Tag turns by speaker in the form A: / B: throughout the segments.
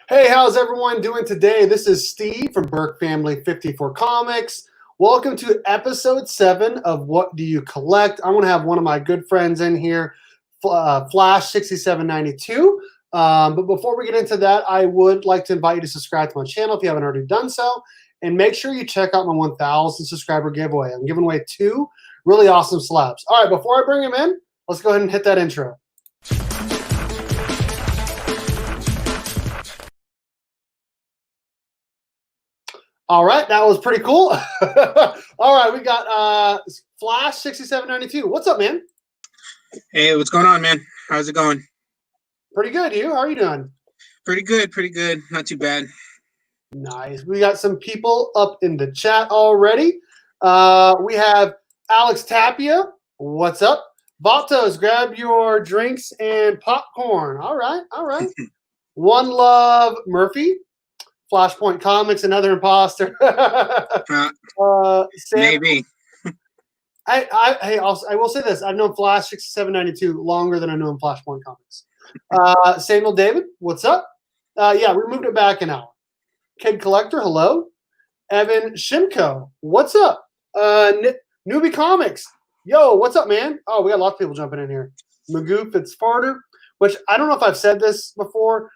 A: Hey, how's everyone doing today? This is Steve from Berkfamily54comics. Welcome to episode 7 of What Do You Collect? I'm going to have one of my good friends in here, Flash6792. But before we get into that, I would like to invite you to subscribe to my channel if you haven't already done so. And make sure you check out my 1,000 subscriber giveaway. I'm giving away 2 really awesome slabs. All right, before I bring him in, let's go ahead and hit that intro. All right, that was pretty cool. All right, we got Flash6792. What's up, man?
B: Hey, what's going on, man? How's it going?
A: Pretty good. You? How are you doing?
B: Pretty good, pretty good. Not too bad.
A: Nice. We got some people up in the chat already. We have Alex Tapia. What's up? Vatos, grab your drinks and popcorn. All right, all right. One Love Murphy. Flashpoint Comics, another imposter.
B: Maybe.
A: I will say this. I've known Flash6792 longer than I know Flashpoint Comics. Samuel David, what's up? Yeah, we moved it back an hour. Kid Collector, hello. Evan Shimko, what's up? Newbie Comics, yo, what's up, man? Oh, we got lots of people jumping in here. Magoo Fitzfarter, which I don't know if I've said this before.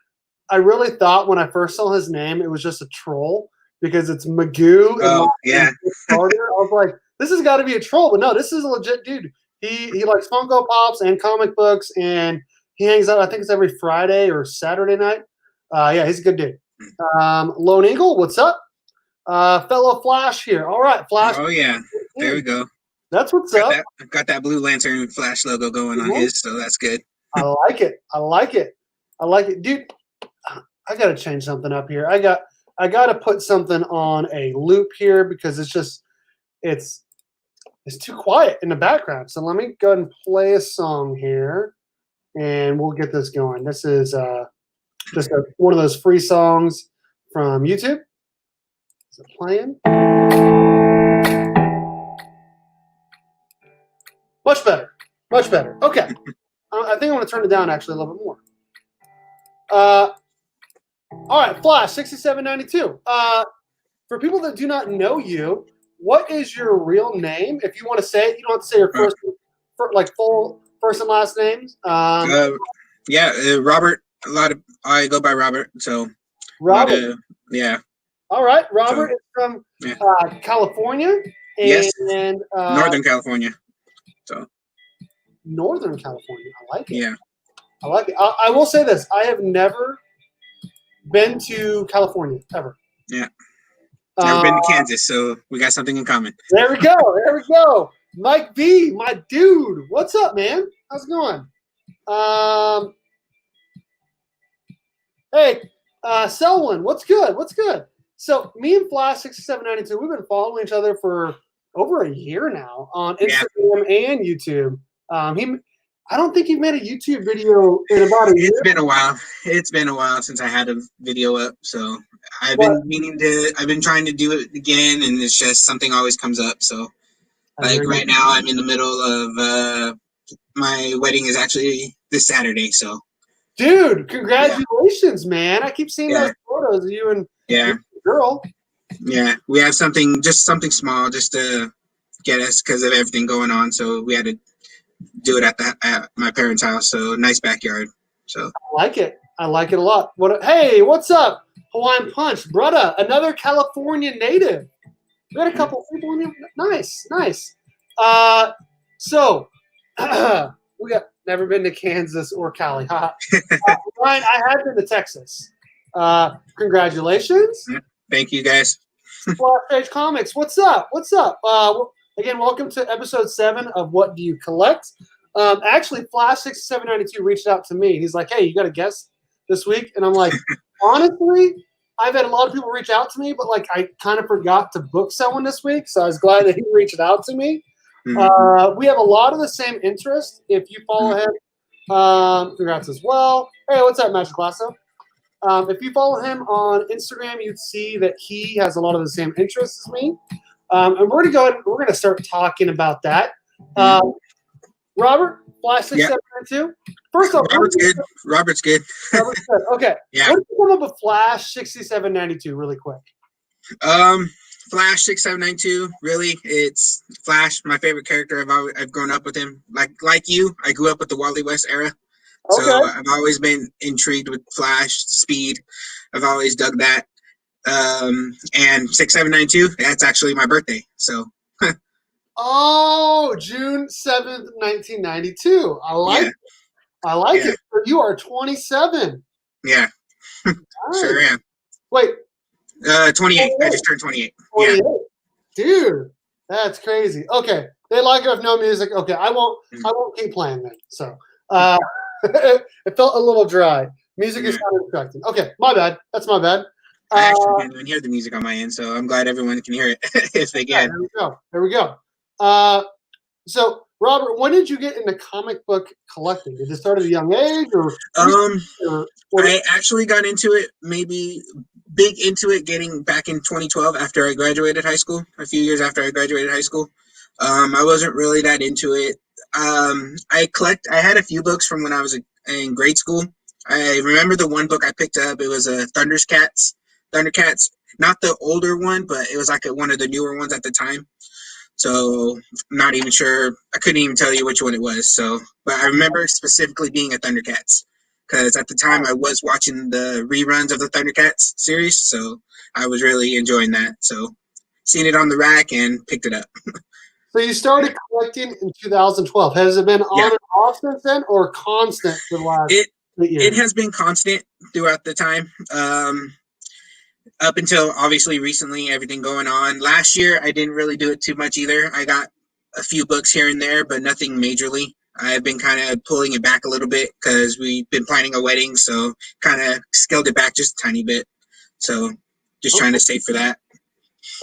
A: I really thought when I first saw his name, it was just a troll because it's Magoo.
B: Oh, yeah.
A: I was like, this has got to be a troll. But no, this is a legit dude. He likes Funko Pops and comic books, and he hangs out, I think it's every Friday or Saturday night. Yeah, he's a good dude. Lone Eagle, what's up? Fellow Flash here. All right, Flash.
B: Oh, yeah. There we go.
A: That's what's up.
B: Got that Blue Lantern Flash logo going on his, so that's good.
A: I like it. I like it. I like it. Dude, I got to change something up here. I got to put something on a loop here because it's too quiet in the background. So let me go ahead and play a song here, and we'll get this going. This is just one of those free songs from YouTube. Is it playing? Much better. Much better. Okay. I think I'm going to turn it down actually a little bit more. All right, Flash6792. For people that do not know you, what is your real name? If you want to say it, you don't have to say your full first and last names.
B: Robert. I go by Robert. So
A: Robert.
B: Yeah.
A: All right, Robert is from California and
B: Northern California. So
A: Northern California. I like it.
B: Yeah.
A: I like it. I will say this: I have never been to California ever.
B: Yeah. Never been to Kansas, so we got something in common.
A: There we go. There we go. Mike B, my dude. What's up, man? How's it going? Hey, Selwyn, what's good? What's good? So me and Flash6792, we've been following each other for over a year now on Instagram and YouTube. I don't think you've made a YouTube video in about a year.
B: It's been a while. It's been a while since I had a video up, so I've been trying to do it again, and it's just something always comes up. So, like right now, I'm in the middle of my wedding is actually this Saturday. So,
A: dude, congratulations, man! I keep seeing those photos of you and your girl.
B: Yeah, we have something small, just to get us because of everything going on. So we had to do it at my parents' house. So nice backyard. So
A: I like it. I like it a lot. Hey, what's up, Hawaiian Punch, brother? Another California native. We got a couple people in here. Nice, nice. So we got never been to Kansas or Cali. Ryan, I have been to Texas. Congratulations.
B: Thank you, guys.
A: Flash Comics, what's up? What's up? Again, welcome to episode 7 of What Do You Collect? Actually, Flash6792 reached out to me. He's like, hey, you got a guest this week? And I'm like, honestly, I've had a lot of people reach out to me, but like I kind of forgot to book someone this week. So I was glad that he reached out to me. Mm-hmm. We have a lot of the same interests. If you follow him, congrats as well. Hey, what's up, Magic Lasso? If you follow him on Instagram, you'd see that he has a lot of the same interests as me. And we're going to start talking about that. Robert, Flash6792. First off,
B: Robert's good. Robert's good.
A: Robert's good. Okay.
B: Yeah.
A: What do you think of a Flash6792 really quick?
B: Flash 6792. Really, it's Flash. My favorite character. I've grown up with him. Like you, I grew up with the Wally West era. So I've always been intrigued with Flash speed. I've always dug that. And 6792. That's actually my birthday. So.
A: Oh, June 7th, 1992. I like it. I like it. You are 27.
B: Yeah. Nice. Sure am.
A: Wait.
B: 28. I just turned 28.
A: 28. Yeah. Dude, that's crazy. Okay. They like it with no music. Okay, I won't keep playing then. So it felt a little dry. Music is kind of distracting. Okay, my bad. That's my bad.
B: I actually can't even hear the music on my end, so I'm glad everyone can hear it if they can.
A: There we go. So Robert, when did you get into comic book collecting? Did it start at a young age, or
B: I actually got into it, maybe big into it, getting back in 2012 after I graduated high school. A few years after I graduated high school, I wasn't really that into it. I had a few books from when I was in grade school. I remember the one book I picked up. It was a Thundercats, not the older one, but it was like one of the newer ones at the time. So I'm not even sure. I couldn't even tell you which one it was. So, but I remember specifically being a Thundercats, because at the time I was watching the reruns of the Thundercats series, so I was really enjoying that. So, seen it on the rack and picked it up.
A: So you started collecting in 2012. Has it been on and off since then, or constant for the last 8 years?
B: It has been constant throughout the time. Up until obviously recently, everything going on. Last year, I didn't really do it too much either. I got a few books here and there, but nothing majorly. I've been kind of pulling it back a little bit because we've been planning a wedding, so kind of scaled it back just a tiny bit. So just trying to save for that.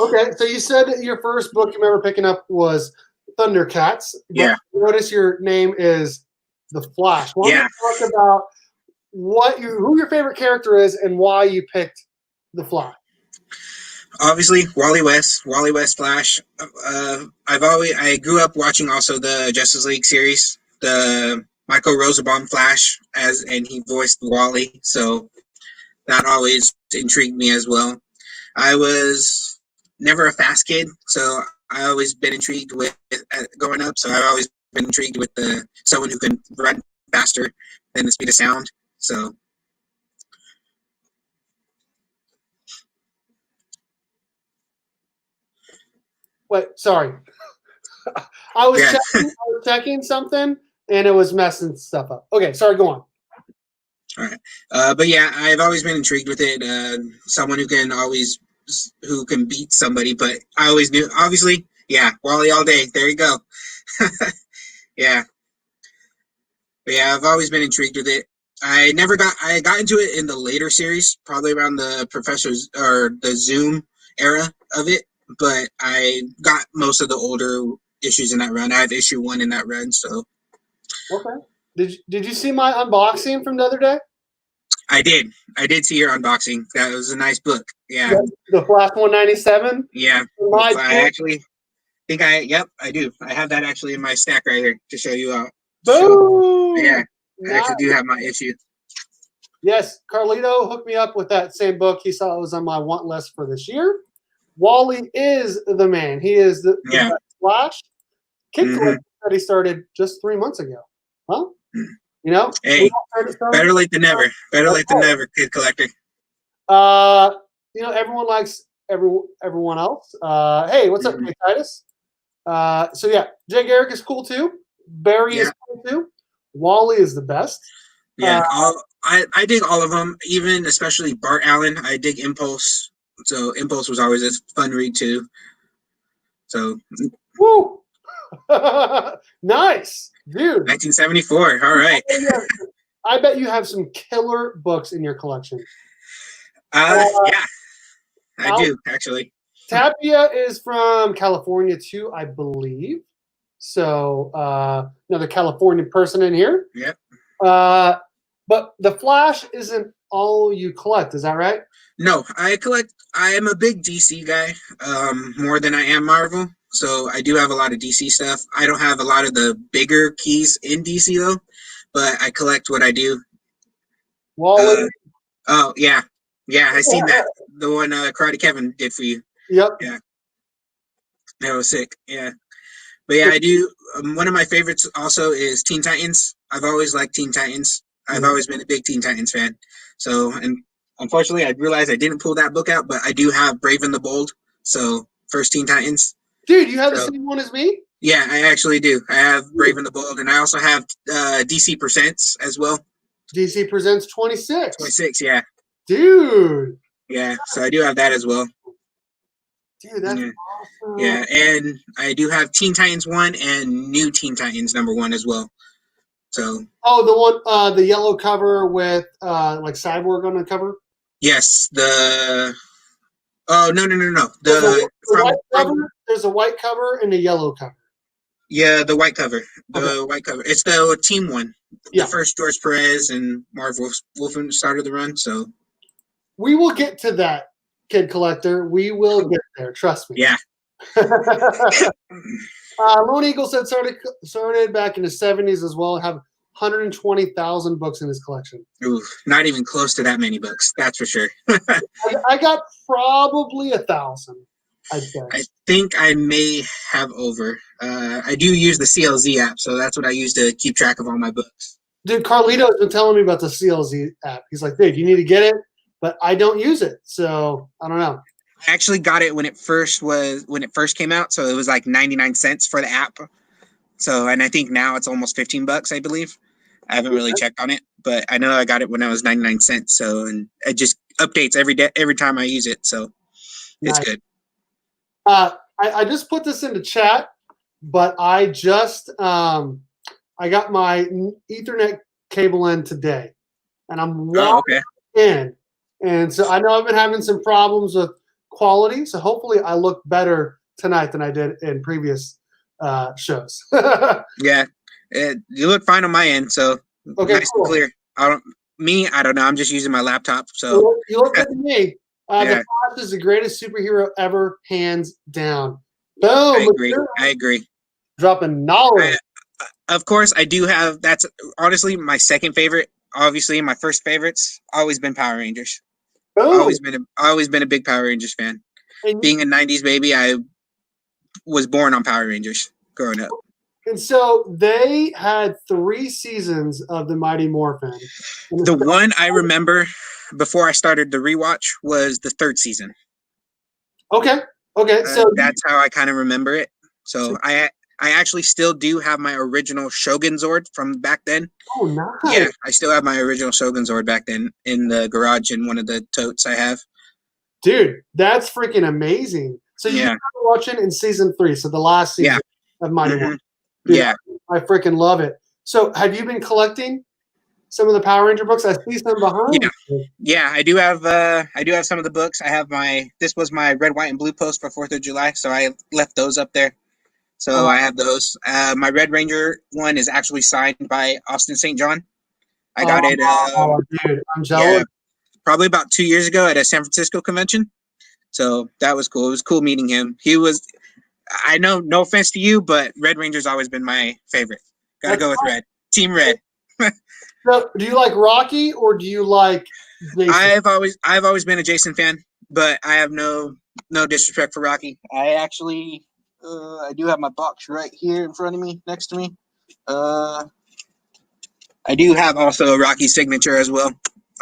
A: Okay, so you said that your first book you remember picking up was Thundercats.
B: Yeah.
A: Notice your name is The Flash. Why don't you talk about who your favorite character is and why you picked The Flash?
B: Obviously, Wally West Flash. I grew up watching also the Justice League series, the Michael Rosenbaum Flash, and he voiced Wally, so that always intrigued me as well. I was never a fast kid, so I always been intrigued with growing up. So I've always been intrigued with someone who can run faster than the speed of sound. So.
A: Wait, sorry. I was checking something and it was messing stuff up. Okay, sorry, go on.
B: All right. But yeah, I've always been intrigued with it. Someone who can beat somebody, but I always knew, obviously, Wally all day. There you go. Yeah. But yeah, I've always been intrigued with it. I got into it in the later series, probably around the the Zoom era of it. But I got most of the older issues in that run. I have issue 1 in that run, so.
A: Okay. Did you see my unboxing from the other day?
B: I did. I did see your unboxing. That was a nice book. Yeah.
A: The Flash 197?
B: Yeah. I actually think I do. I have that actually in my stack right here to show you out.
A: Boom!
B: Yeah. Nice. I actually do have my issue.
A: Yes. Carlito hooked me up with that same book. He saw it was on my want list for this year. Wally is the man. He is the Flash. Kid collector that he started just 3 months ago. Well, you know.
B: Hey, better late than never. Better late than never, kid collector.
A: You know, everyone likes everyone else. Hey, what's up, Titus? So yeah, Jay Garrick is cool too. Barry is cool too. Wally is the best.
B: Yeah, I dig all of them. Even especially Bart Allen. I dig Impulse. So Impulse was always a fun read too. So,
A: woo, nice, dude.
B: 1974. All right.
A: I bet you have some killer books in your collection.
B: Yeah, I do actually.
A: Tapia is from California too, I believe. So another California person in here.
B: Yep.
A: But the Flash isn't all you collect, is that right?
B: No, I am a big DC guy, more than I am Marvel. So I do have a lot of DC stuff. I don't have a lot of the bigger keys in DC though, but I collect what I do.
A: Wally.
B: Oh yeah, I seen that. The one Karate Kevin did for you.
A: Yep.
B: Yeah, that was sick. Yeah, but yeah, I do. One of my favorites also is Teen Titans. I've always liked Teen Titans. I've always been a big Teen Titans fan. So, and unfortunately, I realized I didn't pull that book out, but I do have Brave and the Bold. So, first Teen Titans.
A: Dude, you have the same one as me?
B: Yeah, I actually do. I have Brave and the Bold, and I also have DC Presents as well.
A: DC Presents 26.
B: 26, yeah.
A: Dude.
B: Yeah, so I do have that as well.
A: Dude, that's awesome.
B: Yeah, and I do have Teen Titans 1 and New Teen Titans #1 as well. So.
A: Oh, the one, the yellow cover with like Cyborg on the cover.
B: Yes, the. Oh no!
A: The white cover. There's a white cover and a yellow cover.
B: Yeah, the white cover. White cover. It's the team one.
A: Yeah.
B: The first George Perez and Marv Wolfman started the run. So.
A: We will get to that, Kid Collector. We will get there. Trust me.
B: Yeah.
A: Lone Eagle said started back in the 70s as well. Have 120,000 books in his collection.
B: Ooh, not even close to that many books. That's for sure.
A: I got probably 1,000. I'd say.
B: I think I may have over. I do use the CLZ app, so that's what I use to keep track of all my books.
A: Dude, Carlito has been telling me about the CLZ app. He's like, dude, you need to get it, but I don't use it, so I don't know.
B: I actually got it when it first came out, so it was like 99 cents for the app. So, and I think now it's almost $15, I believe. I haven't really checked on it, but I know I got it when I was 99 cents. So, and it just updates every time I use it. So, it's good.
A: I just put this into chat, but I just I got my Ethernet cable in today, and I'm logged in, and so I know I've been having some problems with quality. So hopefully I look better tonight than I did in previous shows.
B: Yeah, you look fine on my end, so nice and clear. I don't know. I'm just using my laptop, so
A: you look good to me. The Flash is the greatest superhero ever, hands down. Boom!
B: I agree.
A: Dropping knowledge.
B: Of course, I do have. That's honestly my second favorite. Obviously, my first favorite's always been Power Rangers.
A: Boom.
B: Always been a big Power Rangers fan. Being a '90s baby, I was born on Power Rangers growing up.
A: And so they had 3 seasons of the Mighty Morphin.
B: The one I remember before I started the rewatch was the 3rd season.
A: Okay. So
B: that's how I kind of remember it. So I actually still do have my original Shogun Zord from back then.
A: Oh, nice.
B: Yeah, I still have my original Shogun Zord back then in the garage in one of the totes I have.
A: Dude, that's freaking amazing. So you started watching in season 3, so the last season of Mighty Morphin. Dude,
B: yeah,
A: I freaking love it. So have you been collecting some of the Power Ranger books? I see some behind you.
B: Yeah, I do have some of the books. I have this was my red, white, and blue post for 4th of July, so I left those up there. So I have those. My Red Ranger one is actually signed by Austin St. John. I got it.
A: Dude, I'm jealous.
B: Probably about 2 years ago at a San Francisco convention. So that was cool. It was cool meeting him. He was. I know, no offense to you, but Red Ranger's always been my favorite. Gotta go with Red. Team Red.
A: So, do you like Rocky or do you like Jason?
B: I've always been a Jason fan, but I have no disrespect for Rocky. I actually I do have my box right here in front of me, next to me. I do have also a Rocky signature as well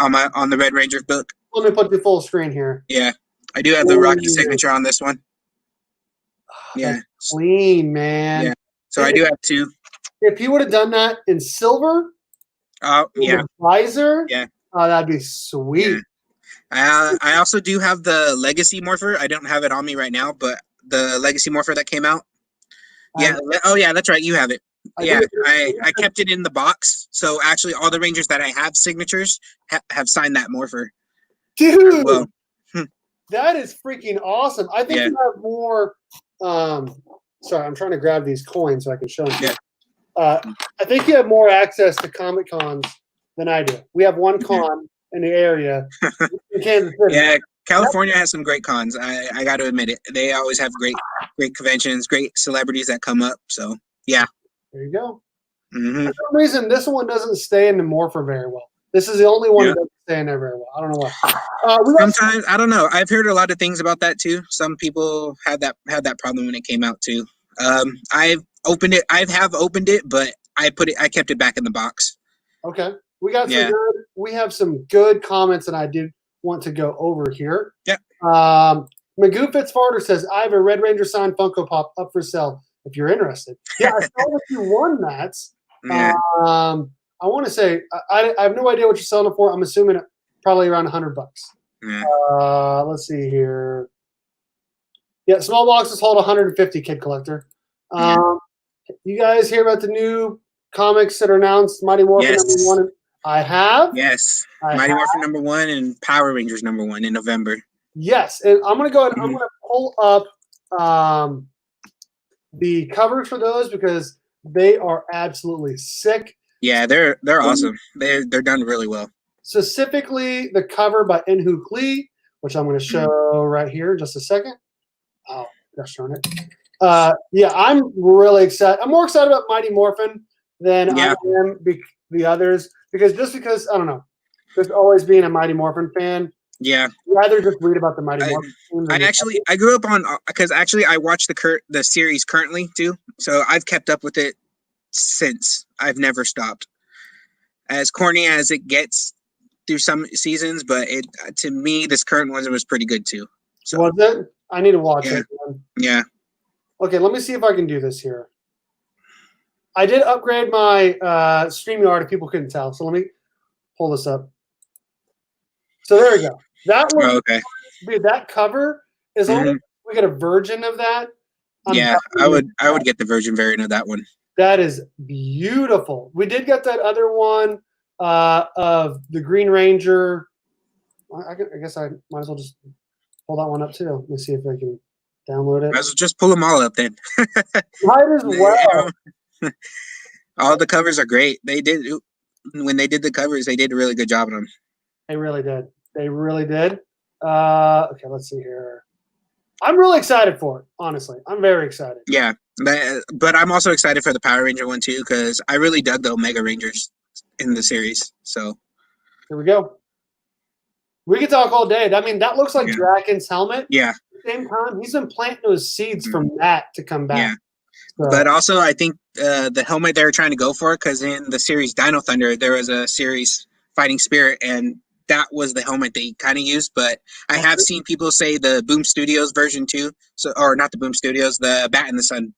B: on the Red Ranger book.
A: Let me put the full screen here.
B: Yeah, I do have the Rocky signature on this one. Yeah,
A: that's clean, man.
B: Yeah, so I do have 2.
A: If you would have done that in silver, visor, that'd be sweet.
B: Yeah. I also do have the Legacy Morpher. I don't have it on me right now, but the Legacy Morpher that came out. Yeah. That's right. You have it. I kept it in the box. So actually, all the Rangers that I have signatures have signed that Morpher.
A: Dude, that is freaking awesome. I think you have more. Sorry, I'm trying to grab these coins so I can show them.
B: Yeah.
A: I think you have more access to Comic Cons than I do. We have one con in the area in Kansas City.
B: Yeah, California has some great cons. I got to admit it. They always have great great conventions, great celebrities that come up. So yeah.
A: There you go.
B: Mm-hmm.
A: For some reason, this one doesn't stay in the Morpher very well. This is the only one that doesn't stay in there very well. I don't know why.
B: Sometimes I don't know. I've heard a lot of things about that too. Some people had that problem when it came out too. I've opened it. I have opened it, but I kept it back in the box.
A: Okay, we got some good. We have some good comments, and I did want to go over here.
B: Yeah.
A: Magoo Fitzfarter says, "I have a Red Ranger signed Funko Pop up for sale. If you're interested." Yeah, I saw that you won that.
B: Yeah.
A: I want to say I have no idea what you're selling it for. I'm assuming probably around $100.
B: Yeah.
A: Let's see here. Yeah, small boxes hold 150. Kid Collector. You guys hear about the new comics that are announced? Mighty Morphin #1. I have.
B: Yes. Mighty Morphin #1 and Power Rangers #1 in November.
A: Yes, and I'm gonna go ahead. I'm gonna pull up the covers for those because they are absolutely sick.
B: Yeah, they're awesome. They're done really well.
A: Specifically, the cover by Inhu Klee, which I'm going to show right here in just a second. Oh, gosh darn it. Yeah, I'm really excited. I'm more excited about Mighty Morphin than I am the others because I don't know, just always being a Mighty Morphin fan.
B: Yeah,
A: I'd rather just read about the Mighty Morphin.
B: I grew up on because I watched the series currently too, so I've kept up with it since. I've never stopped. As corny as it gets through some seasons, but to me this current one was pretty good too. So
A: was it? I need to watch it.
B: Yeah.
A: Okay, let me see if I can do this here. I did upgrade my StreamYard if people couldn't tell. So let me pull this up. So there we go. That one, dude, that cover is only we get a version of that.
B: I would get the virgin variant of that one.
A: That is beautiful. We did get that other one of the Green Ranger. I guess I might as well just pull that one up too. Let me see if I can download it.
B: Might as well just pull them all up then.
A: Might as well.
B: All the covers are great. When they did the covers, they did a really good job on them.
A: They really did. They really did. Okay, let's see here. I'm really excited for it, honestly. I'm very excited.
B: Yeah, but I'm also excited for the Power Ranger one too because I really dug the Omega Rangers in the series. So
A: here we go. We could talk all day. I mean, that looks like Draken's helmet.
B: Yeah.
A: At the same time, he's been planting those seeds from that to come back.
B: Yeah. So. But also, I think the helmet they were trying to go for, because in the series Dino Thunder, there was a series Fighting Spirit, and that was the helmet they kind of used. But I have seen people say the Boom Studios version too. So, or not the Boom Studios, the Bat in the Sun.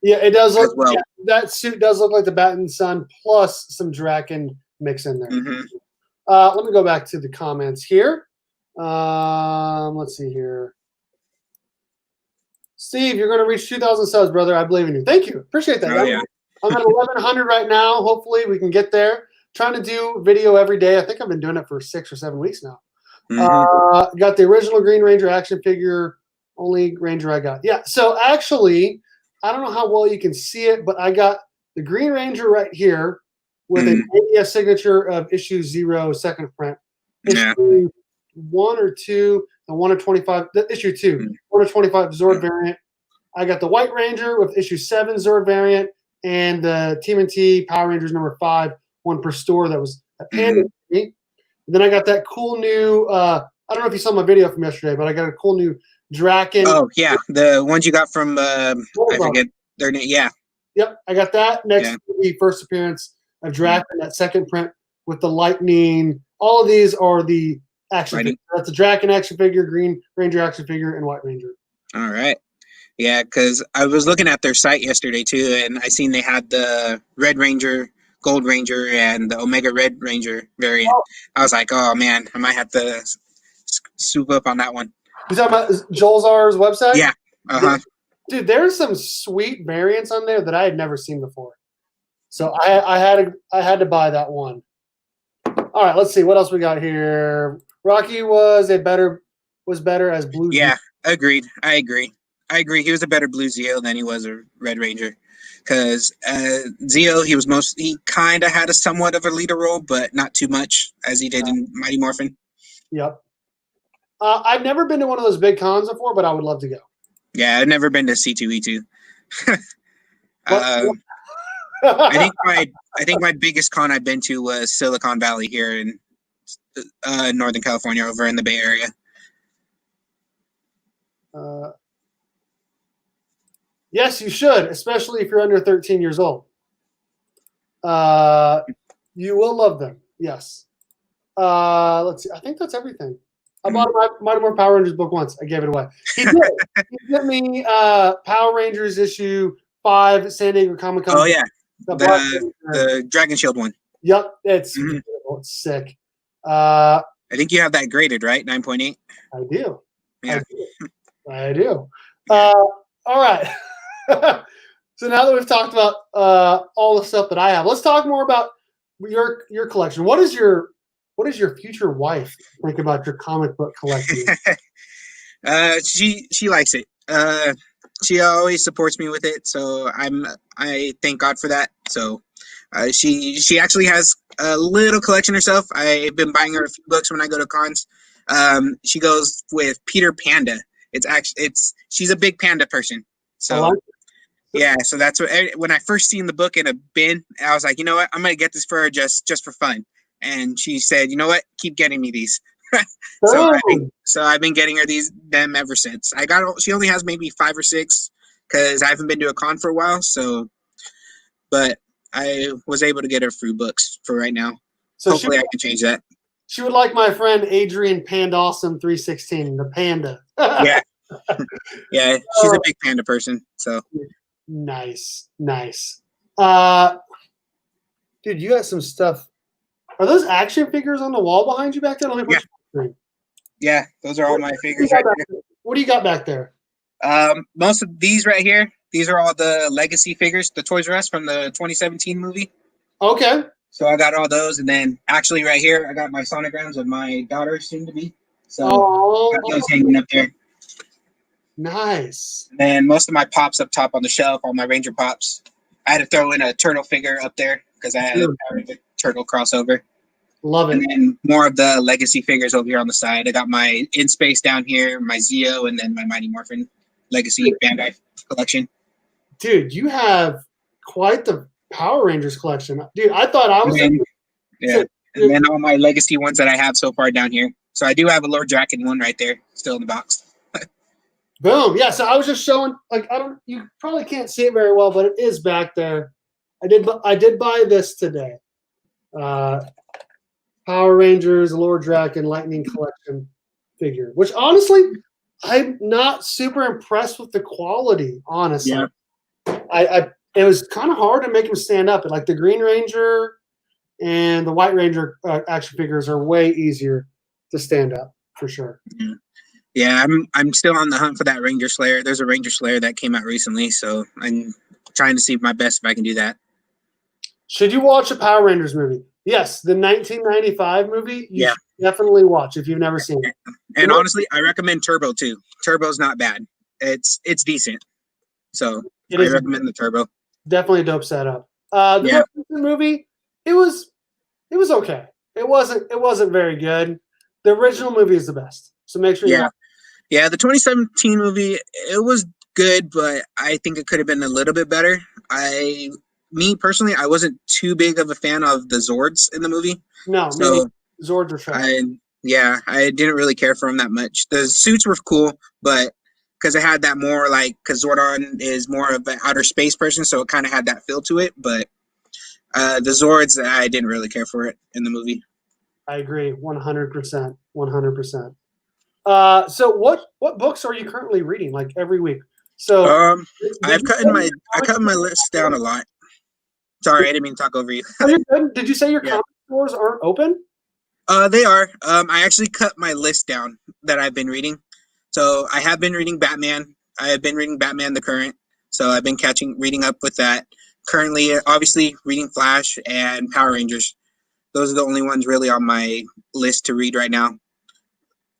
A: Yeah, it does look. Well. Yeah, that suit does look like the Bat in the Sun plus some Draken mix in there. Let me go back to the comments here. Let's see here. Steve, you're going to reach 2,000 subs, brother. I believe in you. Thank you. Appreciate that. I'm at 1,100 right now. Hopefully, we can get there. Trying to do video every day. I think I've been doing it for 6 or 7 weeks now. Got the original Green Ranger action figure. Only Ranger I got. Yeah. So actually, I don't know how well you can see it, but I got the Green Ranger right here with an ABS signature of issue 0, second print. Issue 1 or 2, the 1 of 25. Issue 2, 1 of 25 Zord variant. I got the White Ranger with issue 7 Zord variant and the TMNT Power Rangers number 5. One per store that was handed to me. And then I got that cool new, I don't know if you saw my video from yesterday, but I got a cool new Draken.
B: Oh, yeah. The ones you got from, I forget their name. Yeah.
A: Yep. I got that next to the first appearance of Draken, that second print with the lightning. All of these are the action figures. That's the Draken action figure, Green Ranger action figure, and White Ranger.
B: All right. Yeah, because I was looking at their site yesterday, too, and I seen they had the Red Ranger, Gold Ranger, and the Omega Red Ranger variant. I was like, oh man, I might have to swoop up on that one.
A: You talking about Jolzar's website?
B: Yeah.
A: Dude, there's some sweet variants on there that I had never seen before. So I had to buy that one. All right, let's see what else we got here. Rocky was better as Blue.
B: Yeah, agreed. I agree. He was a better Blue Zeo than he was a Red Ranger. Because Zeo, he kind of had a somewhat of a leader role, but not too much as he did in Mighty Morphin.
A: Yep. I've never been to one of those big cons before, but I would love to go.
B: Yeah, I've never been to C2E2.
A: What?
B: I think my biggest con I've been to was Silicon Valley here in Northern California, over in the Bay Area.
A: Yes, you should, especially if you're under 13 years old. You will love them. Yes. Let's see. I think that's everything. I bought a Mighty Morphin Power Rangers book once. I gave it away. He did. He sent me Power Rangers issue 5, San Diego Comic-Con.
B: Oh, yeah. The Dragon Shield one.
A: Yep. It's beautiful. It's sick.
B: I think you have that graded, right? 9.8?
A: I do.
B: Yeah.
A: I do. All right. So now that we've talked about all the stuff that I have, let's talk more about your collection. What does your future wife think about your comic book collection?
B: She likes it. She always supports me with it, so I thank God for that. So she actually has a little collection herself. I've been buying her a few books when I go to cons. She goes with Peter Panda. She's a big panda person. So yeah, so that's when I first seen the book in a bin, I was like, you know what, I'm gonna get this for her just for fun. And she said, you know what, keep getting me these. So I've been getting her them ever since. She only has maybe 5 or 6 because I haven't been to a con for a while. So, but I was able to get her free books for right now. So hopefully I can change that.
A: She would like my friend Adrian Pandawesome 316, the panda.
B: Yeah. Yeah, she's a big panda person. So
A: nice. Dude, you got some stuff. Are those action figures on the wall behind you back there?
B: Yeah, those are all my figures right there.
A: What do you got back there?
B: Most of these right here, these are all the legacy figures, the Toys R Us from the 2017 movie.
A: Okay.
B: So I got all those, and then actually right here, I got my sonograms of my daughter, soon to be. So got those hanging up there.
A: Nice.
B: And then most of my pops up top on the shelf, all my Ranger pops. I had to throw in a turtle figure up there because I had a turtle crossover.
A: Love it.
B: And then more of the legacy figures over here on the side. I got my In Space down here, my Zeo, and then my Mighty Morphin Legacy Bandai collection.
A: Dude, you have quite the Power Rangers collection. Dude, I thought I was...
B: And then all my legacy ones that I have so far down here. So I do have a Lord Draken one right there, still in the box.
A: Boom. Yeah, so I was just showing, you probably can't see it very well, but it is back there. I did buy this today. Power Rangers, Lord Draken, Lightning Collection figure, which honestly, I'm not super impressed with the quality, honestly. Yeah. It was kind of hard to make them stand up. Like the Green Ranger and the White Ranger action figures are way easier to stand up, for sure.
B: Yeah. Yeah, I'm still on the hunt for that Ranger Slayer. There's a Ranger Slayer that came out recently, so I'm trying to see my best if I can do that.
A: Should you watch a Power Rangers movie? Yes, the 1995 movie. You should definitely watch if you've never seen it.
B: And honestly, I recommend Turbo too. Turbo's not bad. It's decent. So I recommend the Turbo.
A: Definitely a dope setup. The movie, it was okay. It wasn't very good. The original movie is the best. So make sure you
B: Yeah, the 2017 movie, it was good, but I think it could have been a little bit better. Me personally, I wasn't too big of a fan of the Zords in the movie.
A: No, so Zords are trash.
B: I didn't really care for them that much. The suits were cool, but because it had that more because Zordon is more of an outer space person, so it kind of had that feel to it. But the Zords, I didn't really care for it in the movie.
A: I agree, 100%, 100%. So what books are you currently reading every week? So
B: I cut my list down a lot. Sorry, I didn't mean to talk over you.
A: Did you say your comic stores aren't open?
B: They are. I actually cut my list down that I've been reading. So I have been reading Batman. I have been reading Batman the Current. So I've been reading up with that. Currently, obviously, reading Flash and Power Rangers. Those are the only ones really on my list to read right now.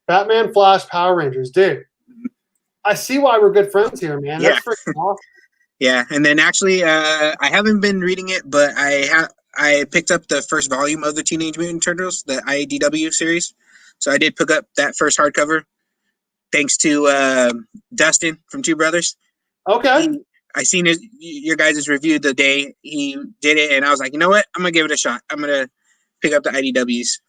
A: Batman, Flash, Power Rangers, dude. I see why we're good friends here, man. That's freaking awesome.
B: Yeah, and then actually, I haven't been reading it, but I picked up the first volume of the Teenage Mutant Turtles, the IDW series. So I did pick up that first hardcover. thanks to Dustin from Two Brothers.
A: Okay.
B: I seen your guys' review the day he did it, and I was like, you know what? I'm gonna give it a shot. I'm gonna pick up the IDWs.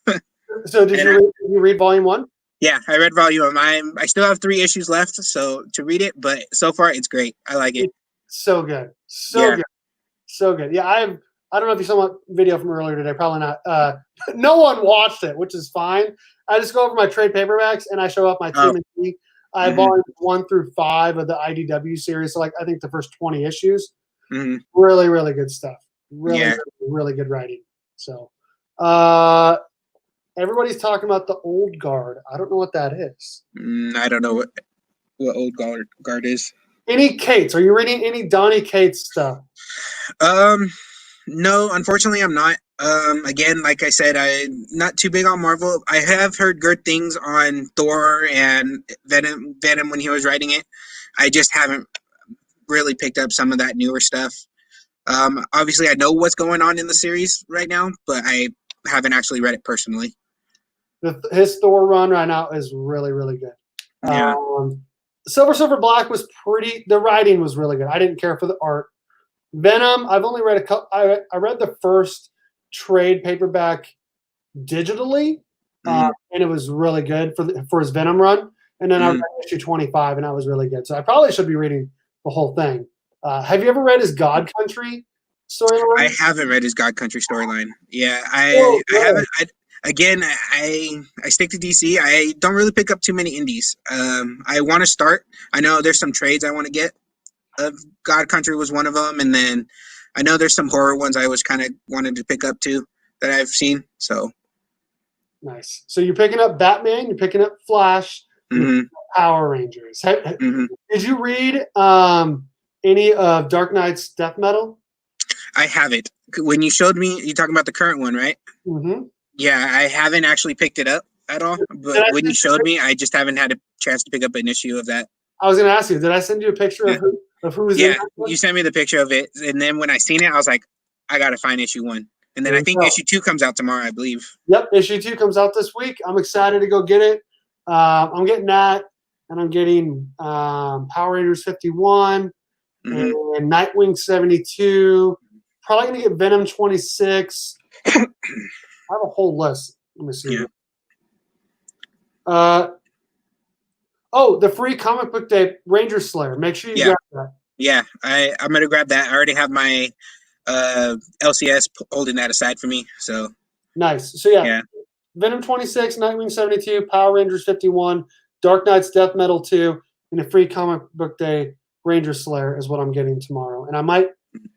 A: So did you read volume 1?
B: Yeah, I read volume 1. I still have 3 issues left, so to read it, but so far it's great. I like it.
A: So good, so good. Yeah, I don't know if you saw my video from earlier today. Probably not. No one watched it, which is fine. I just go over my trade paperbacks and I show up my team and T. I bought 1 through 5 of the IDW series, so like I think the first 20 issues. Really, really good stuff. Really good writing. So, everybody's talking about the Old Guard. I don't know what that is.
B: I don't know what Old Guard is.
A: Any Cates? Are you reading any Donny Cates stuff?
B: No, unfortunately, I'm not. Again, like I said, I'm not too big on Marvel. I have heard good things on Thor and Venom when he was writing it. I just haven't really picked up some of that newer stuff. Obviously, I know what's going on in the series right now, but I haven't actually read it personally.
A: His Thor run right now is really, really good.
B: Yeah.
A: Silver Surfer Black was pretty. The writing was really good. I didn't care for the art. Venom, I've only read a couple. I read the first trade paperback digitally, and it was really good for his Venom run. And then I read issue 25, and that was really good. So I probably should be reading the whole thing. Have you ever read his God Country storyline? I
B: haven't read his God Country storyline. Yeah, I haven't. I stick to DC. I don't really pick up too many indies. I want to start. I know there's some trades I want to get. God Country was one of them, and then I know there's some horror ones I was kind of wanted to pick up too that I've seen. So
A: nice. So you're picking up Batman. You're picking up Flash. Power Rangers. Did you read any of Dark Knight's Death Metal?
B: I haven't. When you showed me, you're talking about the current one, right? Yeah, I haven't actually picked it up at all. But when you showed me, I just haven't had a chance to pick up an issue of that. I
A: was going to ask you, did I send you a picture of who was in that one?
B: You sent me the picture of it. And then when I seen it, I was like, I got to find issue 1. And then I think issue 2 comes out tomorrow, I believe.
A: Yep, issue 2 comes out this week. I'm excited to go get it. I'm getting that, and I'm getting Power Rangers 51 and Nightwing 72. Probably going to get Venom 26. I have a whole list. Let me see. The free comic book day Ranger Slayer. Make sure you grab that.
B: Yeah, I'm going to grab that. I already have my LCS holding that aside for me. So
A: nice. So yeah. Venom 26, Nightwing 72, Power Rangers 51, Dark Knight's Death Metal 2, and a free comic book day Ranger Slayer is what I'm getting tomorrow. And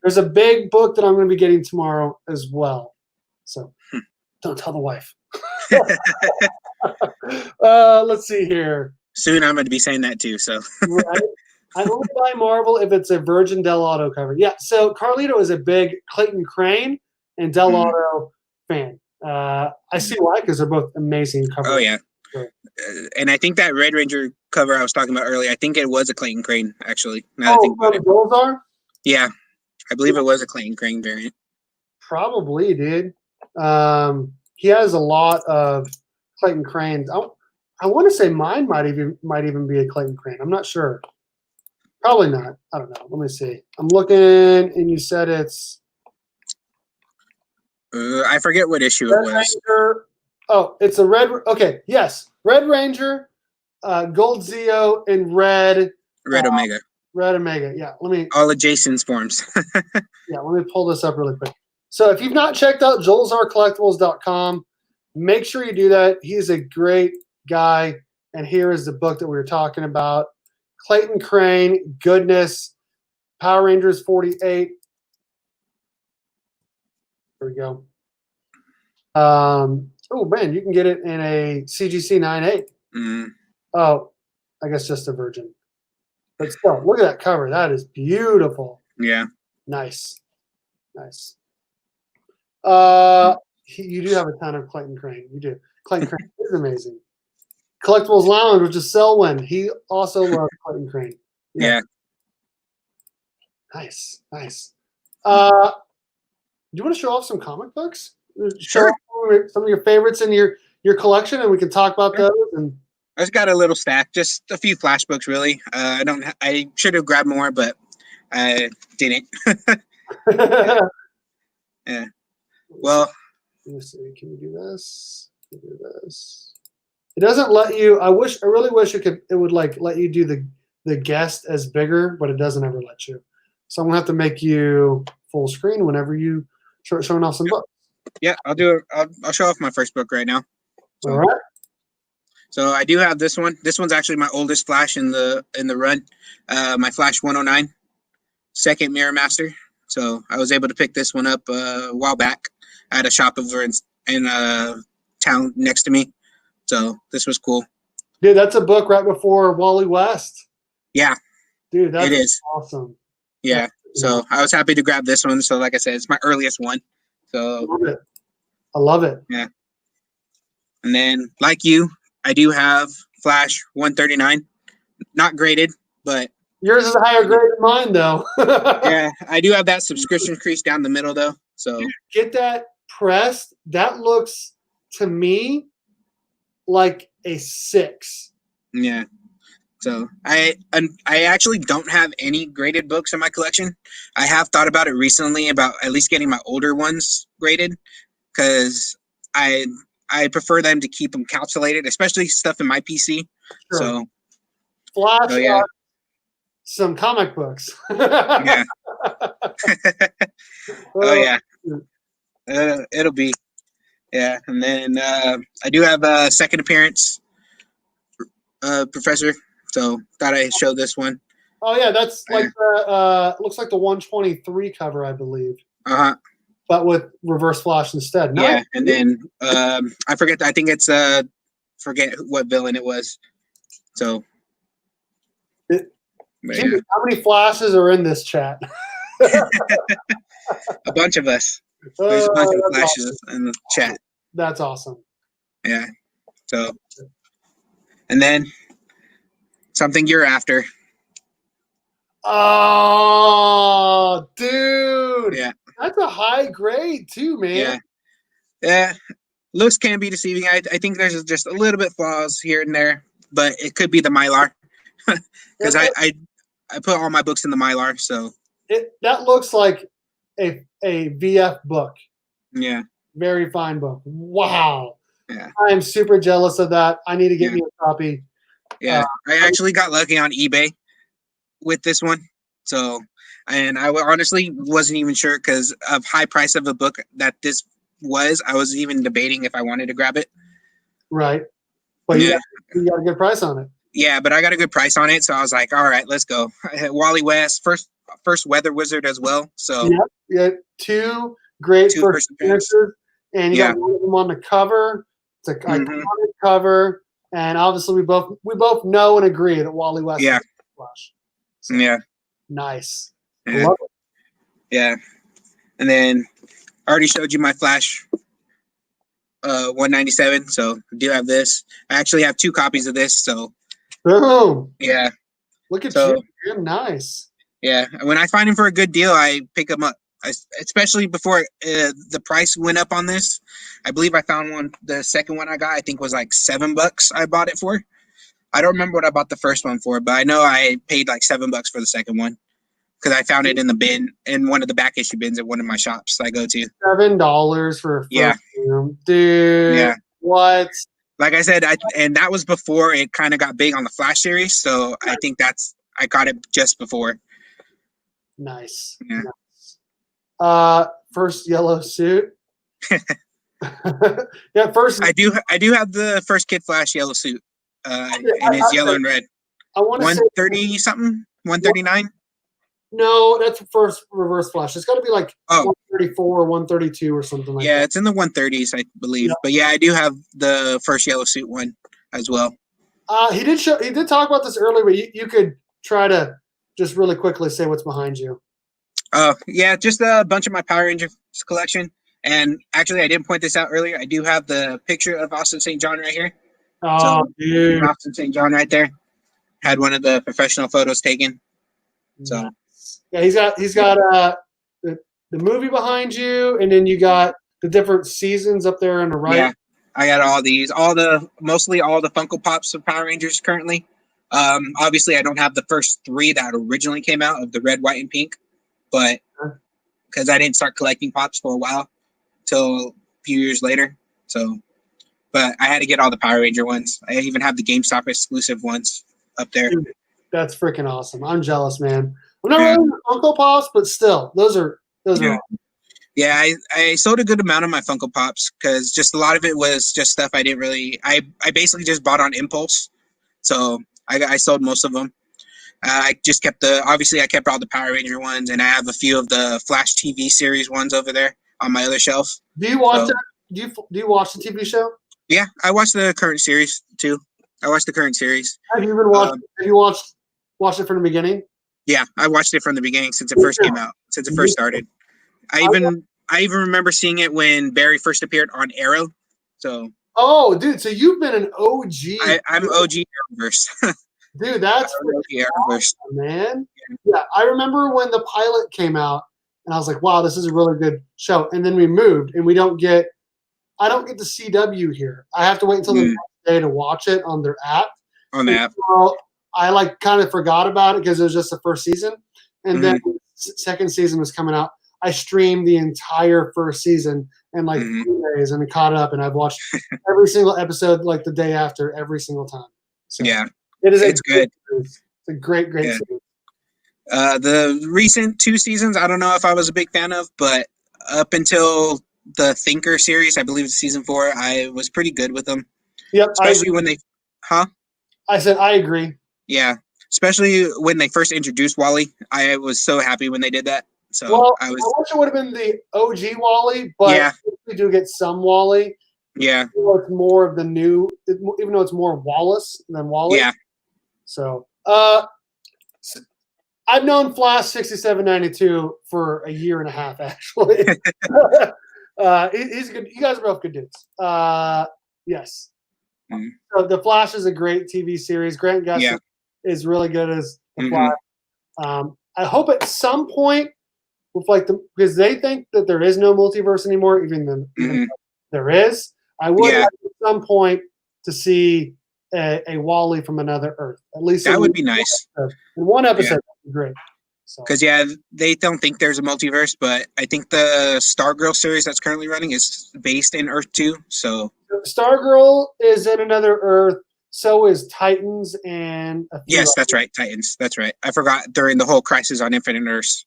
A: there's a big book that I'm going to be getting tomorrow as well. So don't tell the wife. Let's see here.
B: Soon I'm going to be saying that too. So
A: right? I only buy Marvel if it's a Virgin Del Auto cover. Yeah, so Carlito is a big Clayton Crane and Del Auto fan. I see why, because they're both amazing covers.
B: Oh, yeah. And I think that Red Ranger cover I was talking about earlier, I think it was a Clayton Crane, actually.
A: Those are?
B: Yeah. I believe it was a Clayton Crane variant.
A: Probably, dude. He has a lot of Clayton Cranes. I want to say mine might even be a Clayton Crane. I'm not sure. Probably not. I don't know. Let me see. I'm looking, and you said it's.
B: I forget what issue it was.
A: Ranger. Oh, it's a red. Okay, yes, Red Ranger, Gold Zeo, and Red
B: Omega.
A: Red Omega. Yeah, let me.
B: All of Jason's forms.
A: Yeah, let me pull this up really quick. So if you've not checked out joelzarcollectibles.com, make sure you do that. He's a great guy, and here is the book that we were talking about. Clayton Crane, Goodness, Power Rangers 48. There we go. Oh, man, you can get it in a CGC 9.8. Oh, I guess just a Virgin. But still, look at that cover. That is beautiful.
B: Yeah.
A: Nice. You do have a ton of Clayton Crane. You do. Clayton Crane is amazing. Collectibles Lounge, which is Selwyn. He also loves Clayton Crane.
B: Yeah.
A: Nice. Do you want to show off some comic books?
B: Sure.
A: Show off some of your favorites in your collection, and we can talk about those. And
B: just got a little stack, just a few Flash books, really. I should have grabbed more, but I didn't. Yeah. Well,
A: let me see. Can we do this? Can we do this? It doesn't let you. I really wish it could. It would like let you do the guest as bigger, but it doesn't ever let you. So I'm gonna have to make you full screen whenever you start showing off some books.
B: Yeah, I'll do it. I'll show off my first book right now. So,
A: all right.
B: So I do have this one. This one's actually my oldest Flash in the run. My Flash 109, second Mirror Master. So I was able to pick this one up a while back. I had a shop over in town next to me. So this was cool.
A: Dude, that's a book right before Wally West.
B: Yeah.
A: Dude, that's
B: it is
A: awesome.
B: Yeah. So I was happy to grab this one. So like I said, it's my earliest one. So
A: I love it.
B: Yeah. And then like you, I do have Flash 139. Not graded, but
A: yours is a higher grade than mine though.
B: Yeah, I do have that subscription crease down the middle though. So
A: get that pressed. That looks to me like a 6.
B: Yeah. So I actually don't have any graded books in my collection. I have thought about it recently about at least getting my older ones graded because I prefer them to keep them calculated, especially stuff in my PC. Sure. So
A: Flash some comic books.
B: Yeah. Oh yeah. It'll be. Yeah, and then I do have a second appearance, Professor. So thought I'd show this one.
A: Oh yeah, that's like the looks like the 123 cover, I believe. But with Reverse Flash instead.
B: Yeah, nice. And then I forget. I think it's forget what villain it was. So.
A: Jimmy, how many Flashes are in this chat?
B: A bunch of us. There's a bunch of Flashes in the chat.
A: That's awesome.
B: Yeah. So, and then something you're after.
A: Oh, dude.
B: Yeah.
A: That's a high grade too, man.
B: Yeah. Yeah. Looks can be deceiving. I think there's just a little bit flaws here and there, but it could be the Mylar. Because I put all my books in the Mylar, so
A: that looks like a VF book.
B: Yeah.
A: Very fine book. Wow.
B: Yeah.
A: I am super jealous of that. I need to get me a copy.
B: Yeah. I actually got lucky on eBay with this one. So, and I honestly wasn't even sure because of high price of a book that this was. I was even debating if I wanted to grab it.
A: Right. But you got a good price on it.
B: Yeah, but I got a good price on it, so I was like, all right, let's go. I had Wally West, first Weather Wizard as well. So
A: yeah, 2 great first appearances, and you got one of them on the cover. It's a iconic cover, and obviously we both know and agree that Wally West is Flash.
B: So, yeah.
A: Nice.
B: Yeah.
A: I love it.
B: Yeah. And then I already showed you my Flash 197, so I do have this. I actually have 2 copies of this, so
A: boom.
B: Yeah.
A: Look at you, man. Nice.
B: Yeah. When I find them for a good deal, I pick them up. Especially before the price went up on this. I believe I found one. The second one I got, I think, was like $7 I bought it for. I don't remember what I bought the first one for, but I know I paid like $7 for the second one because I found it in the bin, in one of the back issue bins at one of my shops I go to.
A: $7 for a first room. Dude.
B: Yeah.
A: What?
B: Like I said, and that was before it kind of got big on the Flash series, so I think I got it just before.
A: Nice.
B: Yeah.
A: Nice. First yellow suit. Yeah, first.
B: I do have the first Kid Flash yellow suit, and it's yellow and red.
A: I want to
B: 130 something, 139.
A: No, that's the first Reverse Flash. It's got to be like 134 or 132 or something like that.
B: Yeah, it's in the 130s, I believe. Yeah. But yeah, I do have the first yellow suit one as well.
A: He did talk about this earlier, but you could try to just really quickly say what's behind you.
B: Yeah, just a bunch of my Power Rangers collection. And actually, I didn't point this out earlier. I do have the picture of Austin St. John right here.
A: Oh, dude.
B: Austin St. John right there. Had one of the professional photos taken. So
A: yeah, he's got the movie behind you, and then you got the different seasons up there on the right.
B: Yeah. I got all these, mostly all the Funko Pops of Power Rangers currently. Obviously, I don't have the first 3 that originally came out of the red, white, and pink, but because I didn't start collecting Pops for a while, till a few years later. So, but I had to get all the Power Ranger ones. I even have the GameStop exclusive ones up there.
A: Dude, that's freaking awesome. I'm jealous, man. I'm not really into Funko Pops, but still, those are awesome.
B: Yeah, I sold a good amount of my Funko Pops because just a lot of it was just stuff I didn't really. I basically just bought on impulse, so I sold most of them. I just kept obviously I kept all the Power Ranger ones, and I have a few of the Flash TV series ones over there on my other shelf.
A: Do you watch that? Do you watch the TV show?
B: Yeah, I watched the current series too. I watched the current series.
A: Have you been watching? Have you watched it from the beginning?
B: Yeah, I watched it from the beginning since it first came out, since it first started. I even remember seeing it when Barry first appeared on Arrow. So.
A: Oh, dude! So you've been an OG.
B: I'm OG Arrowverse.
A: Dude, that's awesome, man. Yeah, I remember when the pilot came out, and I was like, "Wow, this is a really good show." And then we moved, and I don't get the CW here. I have to wait until the next day to watch it on their app.
B: On the app.
A: So I kind of forgot about it because it was just the first season, and then the second season was coming out. I streamed the entire first season in 3 days and caught up, and I've watched every single episode the day after every single time. So
B: yeah,
A: it's
B: good.
A: It's a great series.
B: The recent 2 seasons, I don't know if I was a big fan of, but up until the Thinker series, I believe it's season 4, I was pretty good with them.
A: Yep,
B: especially when they,
A: I said I agree.
B: Yeah, especially when they first introduced Wally, I was so happy when they did that. So I
A: wish it would have been the OG Wally, but we do get some Wally.
B: Yeah,
A: it's more of the new, even though it's more Wallace than Wally.
B: Yeah.
A: So, I've known Flash6792 for a year and a half, actually. He's good. You guys are both good dudes. Yes. So the Flash is a great TV series. Grant Gustin is really good as the Flash. I hope at some point, with because they think that there is no multiverse anymore, even though there is. I would like at some point to see a Wally from another Earth. At least
B: that would be nice.
A: In one episode, would be great.
B: Because they don't think there's a multiverse, but I think the Stargirl series that's currently running is based in Earth 2. So
A: Stargirl is in another Earth. So is Titans and
B: yes, that's right, Titans. That's right. I forgot during the whole Crisis on Infinite Earths,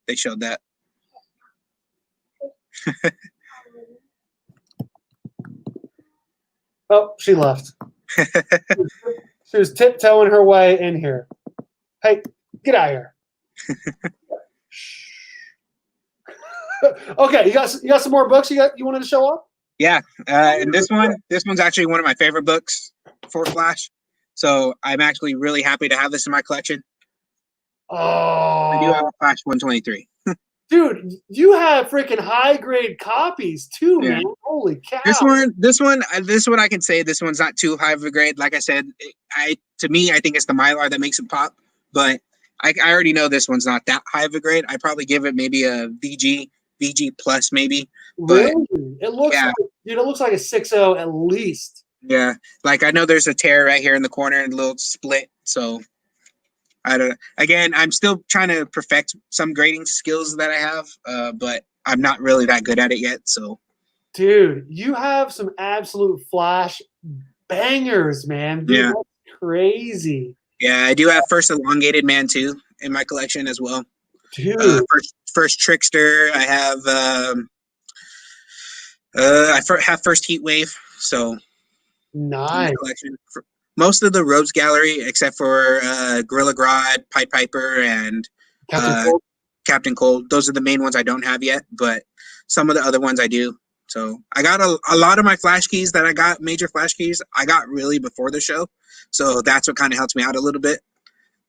B: they showed that.
A: Oh, she left. She was tiptoeing her way in here. Hey, get out of here. Okay, you got some more books you wanted to show off?
B: Yeah, and this one's actually one of my favorite books for Flash. So I'm actually really happy to have this in my collection.
A: Oh,
B: I do have a Flash 123.
A: Dude, you have freaking high grade copies too, man. Holy cow!
B: This one, I can say this one's not too high of a grade. Like I said, to me, I think it's the Mylar that makes it pop. But I already know this one's not that high of a grade. I'd probably give it maybe a VG plus, maybe. But,
A: really? It looks like, dude, it looks like a 6.0 at least.
B: Yeah, I know there's a tear right here in the corner and a little split. So I'm still trying to perfect some grading skills that I have, but I'm not really that good at it yet. So,
A: dude, you have some absolute Flash bangers, man. Dude, that's crazy.
B: Yeah, I do have First Elongated Man 2 in my collection as well.
A: Dude.
B: First Trickster. I have have First Heat Wave. So
A: nice.
B: Collection. Most of the Rogues Gallery, except for Gorilla Grodd, Pied Piper, and Captain Cold. Those are the main ones I don't have yet, but some of the other ones I do. So I got a lot of my Flash keys that I got, major Flash keys, I got really before the show. So that's what kind of helps me out a little bit.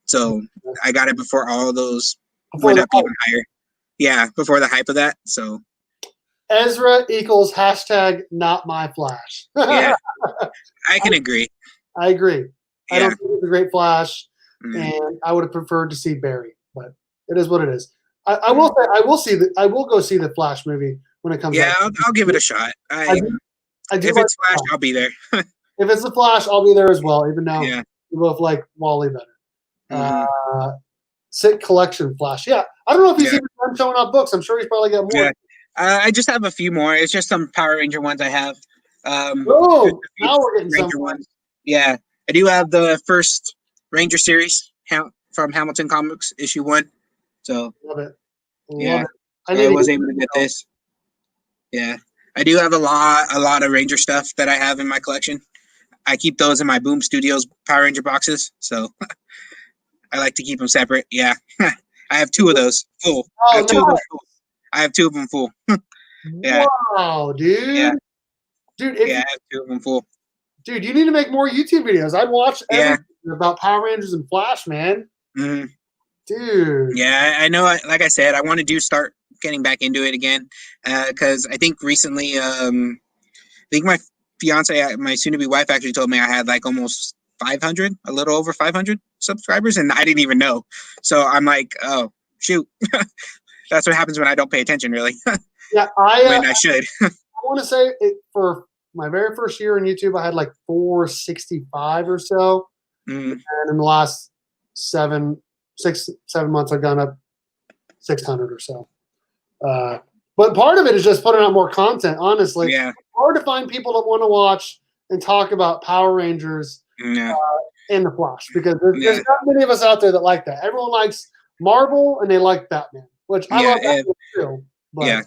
B: So I got it before all those went up even higher. Yeah, before the hype of that. So
A: Ezra equals # not my Flash.
B: Yeah, I can agree.
A: I agree. Yeah. I don't think it's a great Flash, and I would have preferred to see Barry, but it is what it is. I will go see the Flash movie when it comes out.
B: Yeah, I'll give it a shot.
A: I do
B: if
A: like
B: it's Flash, I'll be there.
A: if it's the Flash, I'll be there as well. Even though
B: Yeah.
A: we both like Wally better.
B: Mm-hmm.
A: Sick collection Flash. Yeah, I don't know if he's even done showing off books. I'm sure he's probably got more.
B: Yeah. I just have a few more. It's just some Power Ranger ones I have.
A: Oh, now we're getting
B: Ranger
A: some
B: ones. Yeah, I do have the first Ranger series from Hamilton Comics, issue 1. So
A: love it.
B: yeah,
A: Love it.
B: I was able to get this. Yeah, I do have a lot of Ranger stuff that I have in my collection. I keep those in my Boom Studios Power Ranger boxes, so I like to keep them separate. Yeah, I have 2 of those full. I have 2 of them full. I have 2 of them full. Yeah.
A: Wow, dude.
B: Yeah.
A: Dude,
B: I have 2 of them full.
A: Dude, you need to make more YouTube videos. I'd watch everything about Power Rangers and Flash, man.
B: Mm-hmm.
A: Dude.
B: Yeah, I know. Like I said, I want to start getting back into it again because I think recently, I think my fiance, my soon-to-be wife, actually told me I had like almost 500, a little over 500 subscribers, and I didn't even know. So I'm like, oh shoot, that's what happens when I don't pay attention, really.
A: Yeah,
B: when I should.
A: I want to say for my very first year on YouTube, I had like 465 or so, and in the last 7 months, I've gone up 600 or so. But part of it is just putting out more content. Honestly,
B: yeah,
A: it's hard to find people that want to watch and talk about Power Rangers and the Flash because there's not many of us out there that like that. Everyone likes Marvel and they like Batman, which I love Batman too. But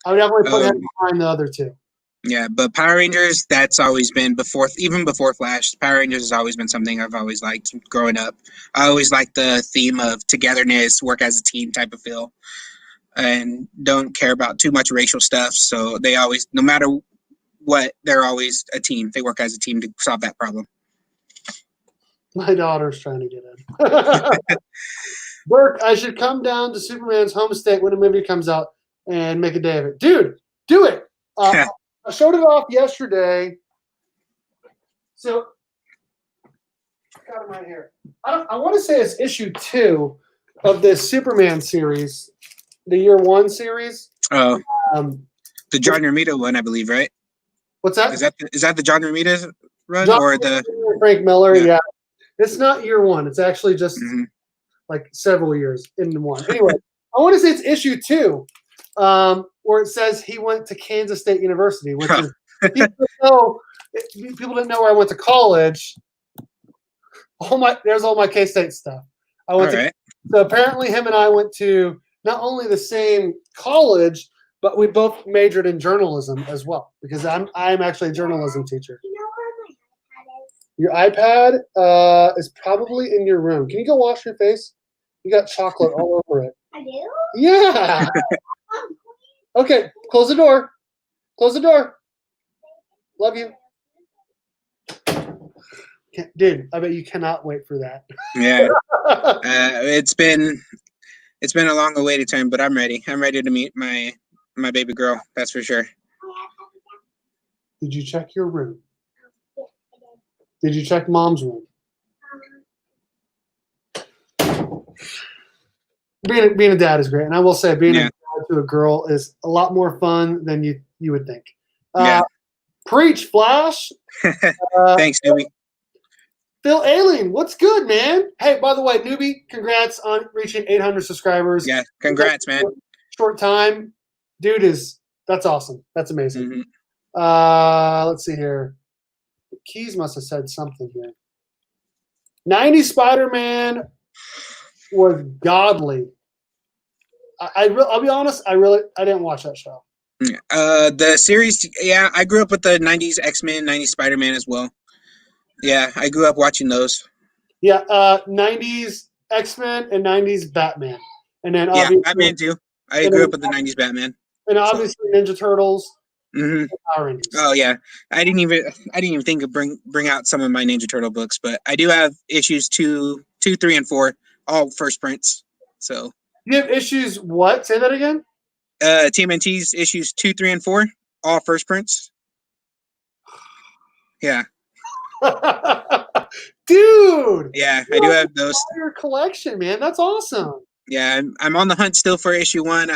A: I would definitely put him behind the other 2.
B: Yeah, but Power Rangers, that's always been even before Flash. Power Rangers has always been something I've always liked growing up. I always liked the theme of togetherness, work as a team type of feel, and don't care about too much racial stuff. So they always, no matter what, they're always a team. They work as a team to solve that problem.
A: My daughter's trying to get in. Burke, I should come down to Superman's home state when a movie comes out and make a day of it. Dude, do it. I showed it off yesterday. So, got it right here. I want to say it's issue 2 of this Superman series, the year 1 series.
B: Oh, the John Romita one, I believe, right?
A: What's that?
B: Is that the John Romita run or the
A: Frank Miller? Yeah. It's not year 1. It's actually just like several years into 1. Anyway, I want to say it's issue 2. Where it says he went to Kansas State University, which is people didn't know where I went to college. There's all my K-State stuff. So apparently him and I went to not only the same college, but we both majored in journalism as well because I'm actually a journalism teacher.
C: You know where my iPad is?
A: Your iPad is probably in your room. Can you go wash your face? You got chocolate all over it.
C: I do?
A: Yeah. Okay, close the door. Close the door. Love you. Dude, I bet you cannot wait for that.
B: Yeah. It's been a long awaited time, but I'm ready. I'm ready to meet my baby girl, that's for sure.
A: Did you check your room? Did you check mom's room? Being a dad is great, and I will say being a dad to a girl is a lot more fun than you would think. Preach, Flash.
B: Thanks, Newbie.
A: Phil Alien, what's good, man? Hey, by the way, Newbie, congrats on reaching 800 subscribers.
B: Yeah, congrats, man.
A: Short time. Dude, that's awesome. That's amazing. Let's see here. The keys must have said something here. 90s Spider-Man was godly. I'll be honest, I didn't watch that show.
B: The series, I grew up with the 90s X-Men, 90s Spider-Man as well. Yeah, I grew up watching those.
A: Yeah, 90s X-Men and 90s Batman. And then obviously,
B: Batman too. I grew up with the 90s Batman.
A: And obviously Ninja Turtles.
B: And Power Rangers. Oh yeah. I didn't even think of bring out some of my Ninja Turtle books, but I do have issues 2, 3, and 4, all first prints. So
A: you have issues what? Say that again?
B: TMNT's issues 2, 3, and 4, all first prints. Yeah.
A: Dude.
B: Yeah, I do have those.
A: Your collection, man. That's awesome.
B: Yeah, I'm on the hunt still for issue 1.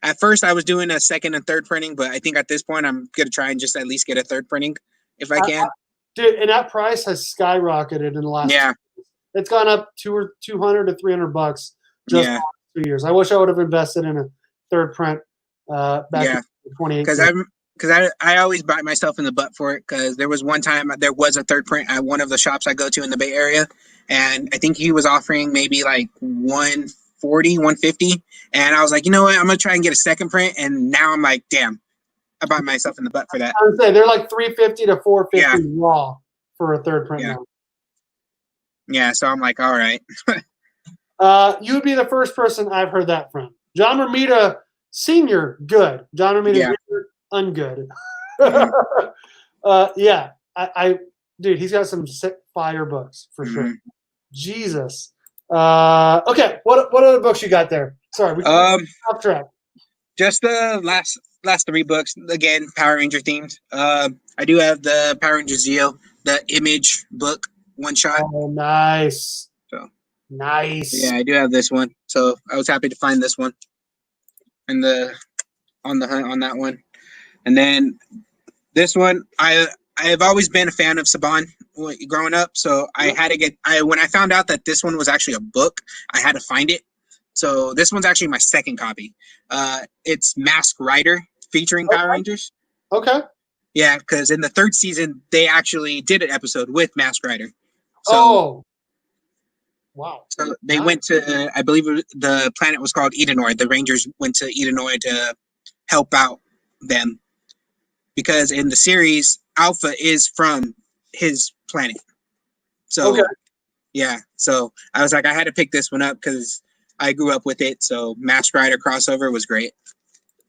B: at first I was doing a second and third printing, but I think at this point I'm gonna try and just at least get a third printing if I can.
A: Dude, and that price has skyrocketed in the last 2 years. It's gone up $200 to $300 just in 2 years. I wish I would have invested in a third print back in 2018.
B: Because I always bite myself in the butt for it, because there was one time there was a third print at one of the shops I go to in the Bay Area, and I think he was offering maybe like 140, 150, and I was like, you know what, I'm gonna try and get a second print, and now I'm like, damn, I bite myself in the butt for that.
A: I would say they're like $350 to $450 raw for a third print now.
B: Yeah, so I'm like, all right.
A: You would be the first person I've heard that from. John Romita Sr., good. John Romita Jr., ungood. Dude, he's got some sick fire books for sure. Jesus. Okay, what other books you got there? Sorry, we off track.
B: Just the last 3 books, again, Power Ranger themed. I do have the Power Ranger Zeo, the Image book, one shot.
A: Oh, nice.
B: So
A: nice.
B: Yeah, I do have this one. So I was happy to find this one. And on the hunt on that one. And then this one, I have always been a fan of Saban growing up, so I had to get. When I found out that this one was actually a book, I had to find it. So this one's actually my second copy. It's Mask Rider featuring Power Rangers.
A: Okay.
B: Yeah, because in the 3rd season they actually did an episode with Mask Rider. So,
A: wow.
B: So they went to, I believe the planet was called Edenoi. The Rangers went to Edenoi to help out them. Because in the series, Alpha is from his planet. So, yeah. So I was like, I had to pick this one up because I grew up with it. So Mask Rider crossover was great.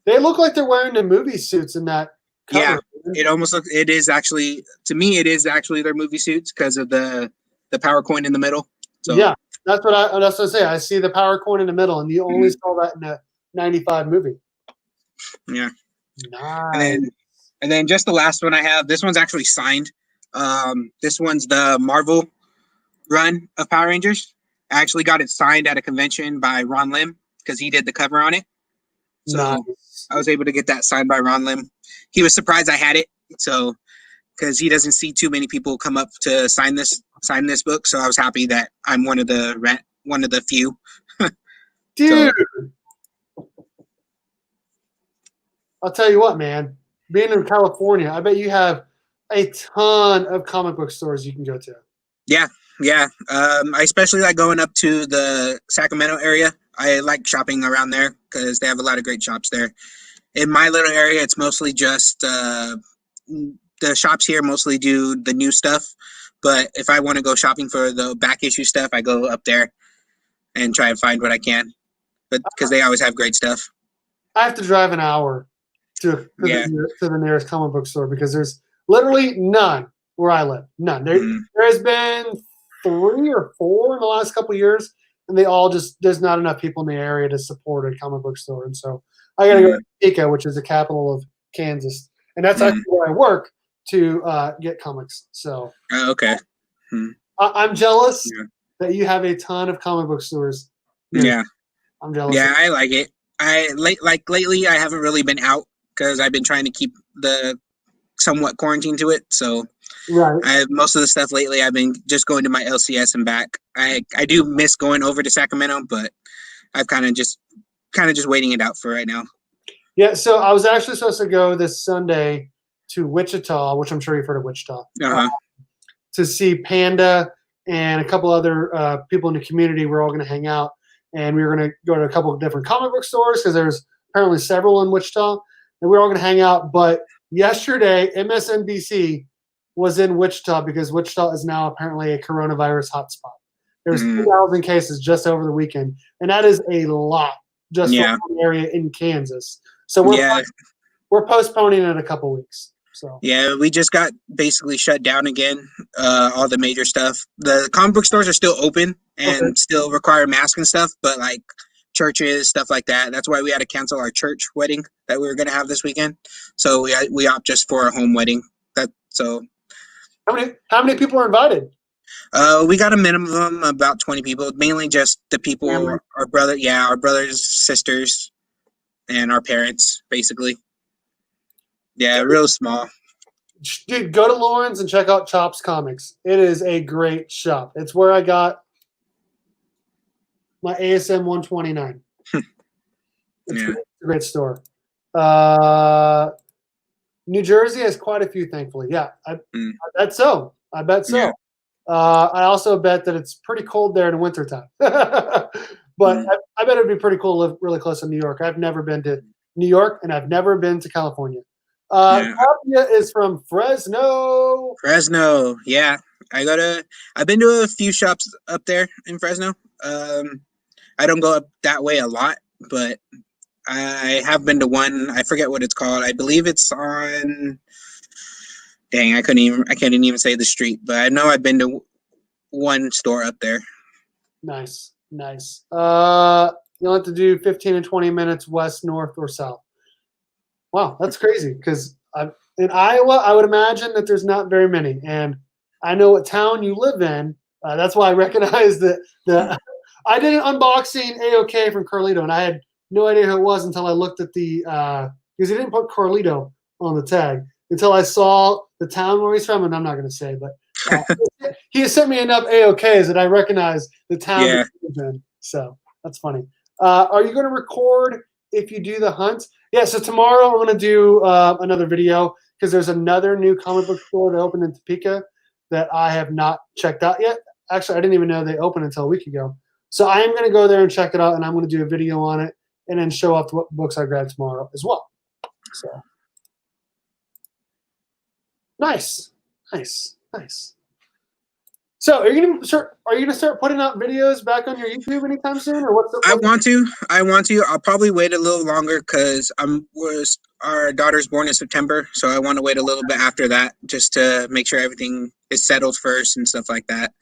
A: They look like they're wearing the movie suits in that cover.
B: Yeah, it almost looks, it is actually, to me, it is actually their movie suits because of the power coin in the middle. So
A: yeah, that's what I say. I see the power coin in the middle, and you only saw that in the 95 movie.
B: Yeah.
A: Nice.
B: And then just the last one I have, this one's actually signed. This one's the Marvel run of Power Rangers. I actually got it signed at a convention by Ron Lim because he did the cover on it. So I was able to get that signed by Ron Lim. He was surprised I had it. So because he doesn't see too many people come up to sign this book. So I was happy that I'm one of the few.
A: Dude. So, I'll tell you what, man. Being in California, I bet you have a ton of comic book stores you can go to.
B: Yeah. I especially like going up to the Sacramento area. I like shopping around there because they have a lot of great shops there. In my little area, it's mostly just the shops here mostly do the new stuff. But if I want to go shopping for the back issue stuff, I go up there and try and find what I can. But because they always have great stuff.
A: I have to drive an hour to the nearest comic book store because there's literally none where I live. None. There has been 3 or 4 in the last couple of years, and they all just, there's not enough people in the area to support a comic book store. And so I got to go to Topeka, which is the capital of Kansas. And that's actually where I work to get comics. So
B: okay.
A: I'm jealous that you have a ton of comic book stores.
B: Yeah.
A: I'm jealous.
B: Yeah, I like it. Lately, I haven't really been out because I've been trying to keep the somewhat quarantine to it. So most of the stuff lately, I've been just going to my LCS and back. I do miss going over to Sacramento, but I've kind of just waiting it out for right now.
A: Yeah, so I was actually supposed to go this Sunday to Wichita, which I'm sure you've heard of Wichita, to see Panda and a couple other people in the community. We're all going to hang out, and we were going to go to a couple of different comic book stores because there's apparently several in Wichita, and we're all going to hang out. But yesterday, MSNBC was in Wichita because Wichita is now apparently a coronavirus hotspot. There's 2,000 cases just over the weekend, and that is a lot just for one area in Kansas. So we're postponing it a couple weeks. So
B: yeah, we just got basically shut down again. All the major stuff. The comic book stores are still open and still require masks and stuff, but like churches, stuff like that. That's why we had to cancel our church wedding that we were going to have this weekend. So we opt just for a home wedding.
A: How many people are invited?
B: We got a minimum of about 20 people, mainly just the people, our brothers, sisters. and our parents, basically. Yeah, real small.
A: Dude, go to Lawrence and check out Chops Comics. It is a great shop. It's where I got my ASM 129. It's
B: Yeah.
A: a great store. New Jersey has quite a few, thankfully. Yeah, I bet so. I bet so.
B: Yeah.
A: I also bet that it's pretty cold there in wintertime. But I bet it'd be pretty cool to live really close to New York. I've never been to New York, and I've never been to California. Tapia is from Fresno.
B: Fresno, yeah. I've been to a few shops up there in Fresno. I don't go up that way a lot, but I have been to one. I forget what it's called. I believe it's on. Dang, I can't even say the street, but I know I've been to one store up there.
A: Nice. You'll have to do 15 and 20 minutes west, north, or south. Wow, that's crazy. Because in Iowa, I would imagine that there's not very many, and I know what town you live in. That's why I recognize that. I did an unboxing AOK from Carlito, and I had no idea who it was until I looked at the because he didn't put Carlito on the tag until I saw the town where he's from, and I'm not going to say, but he has sent me enough AOKs that I recognize the town that he lives in. So that's funny. Are you going to record if you do the hunt? Yeah. So tomorrow I'm going to do another video because there's another new comic book store that opened in Topeka that I have not checked out yet. Actually, I didn't even know they opened until a week ago. So I am going to go there and check it out, and I'm going to do a video on it and then show off what books I grabbed tomorrow as well. So nice. So are you going to start putting out videos back on your YouTube anytime soon, or what's?
B: I want to. I'll probably wait a little longer because our daughter's born in September, so I want to wait a little bit after that just to make sure everything is settled first and stuff like that.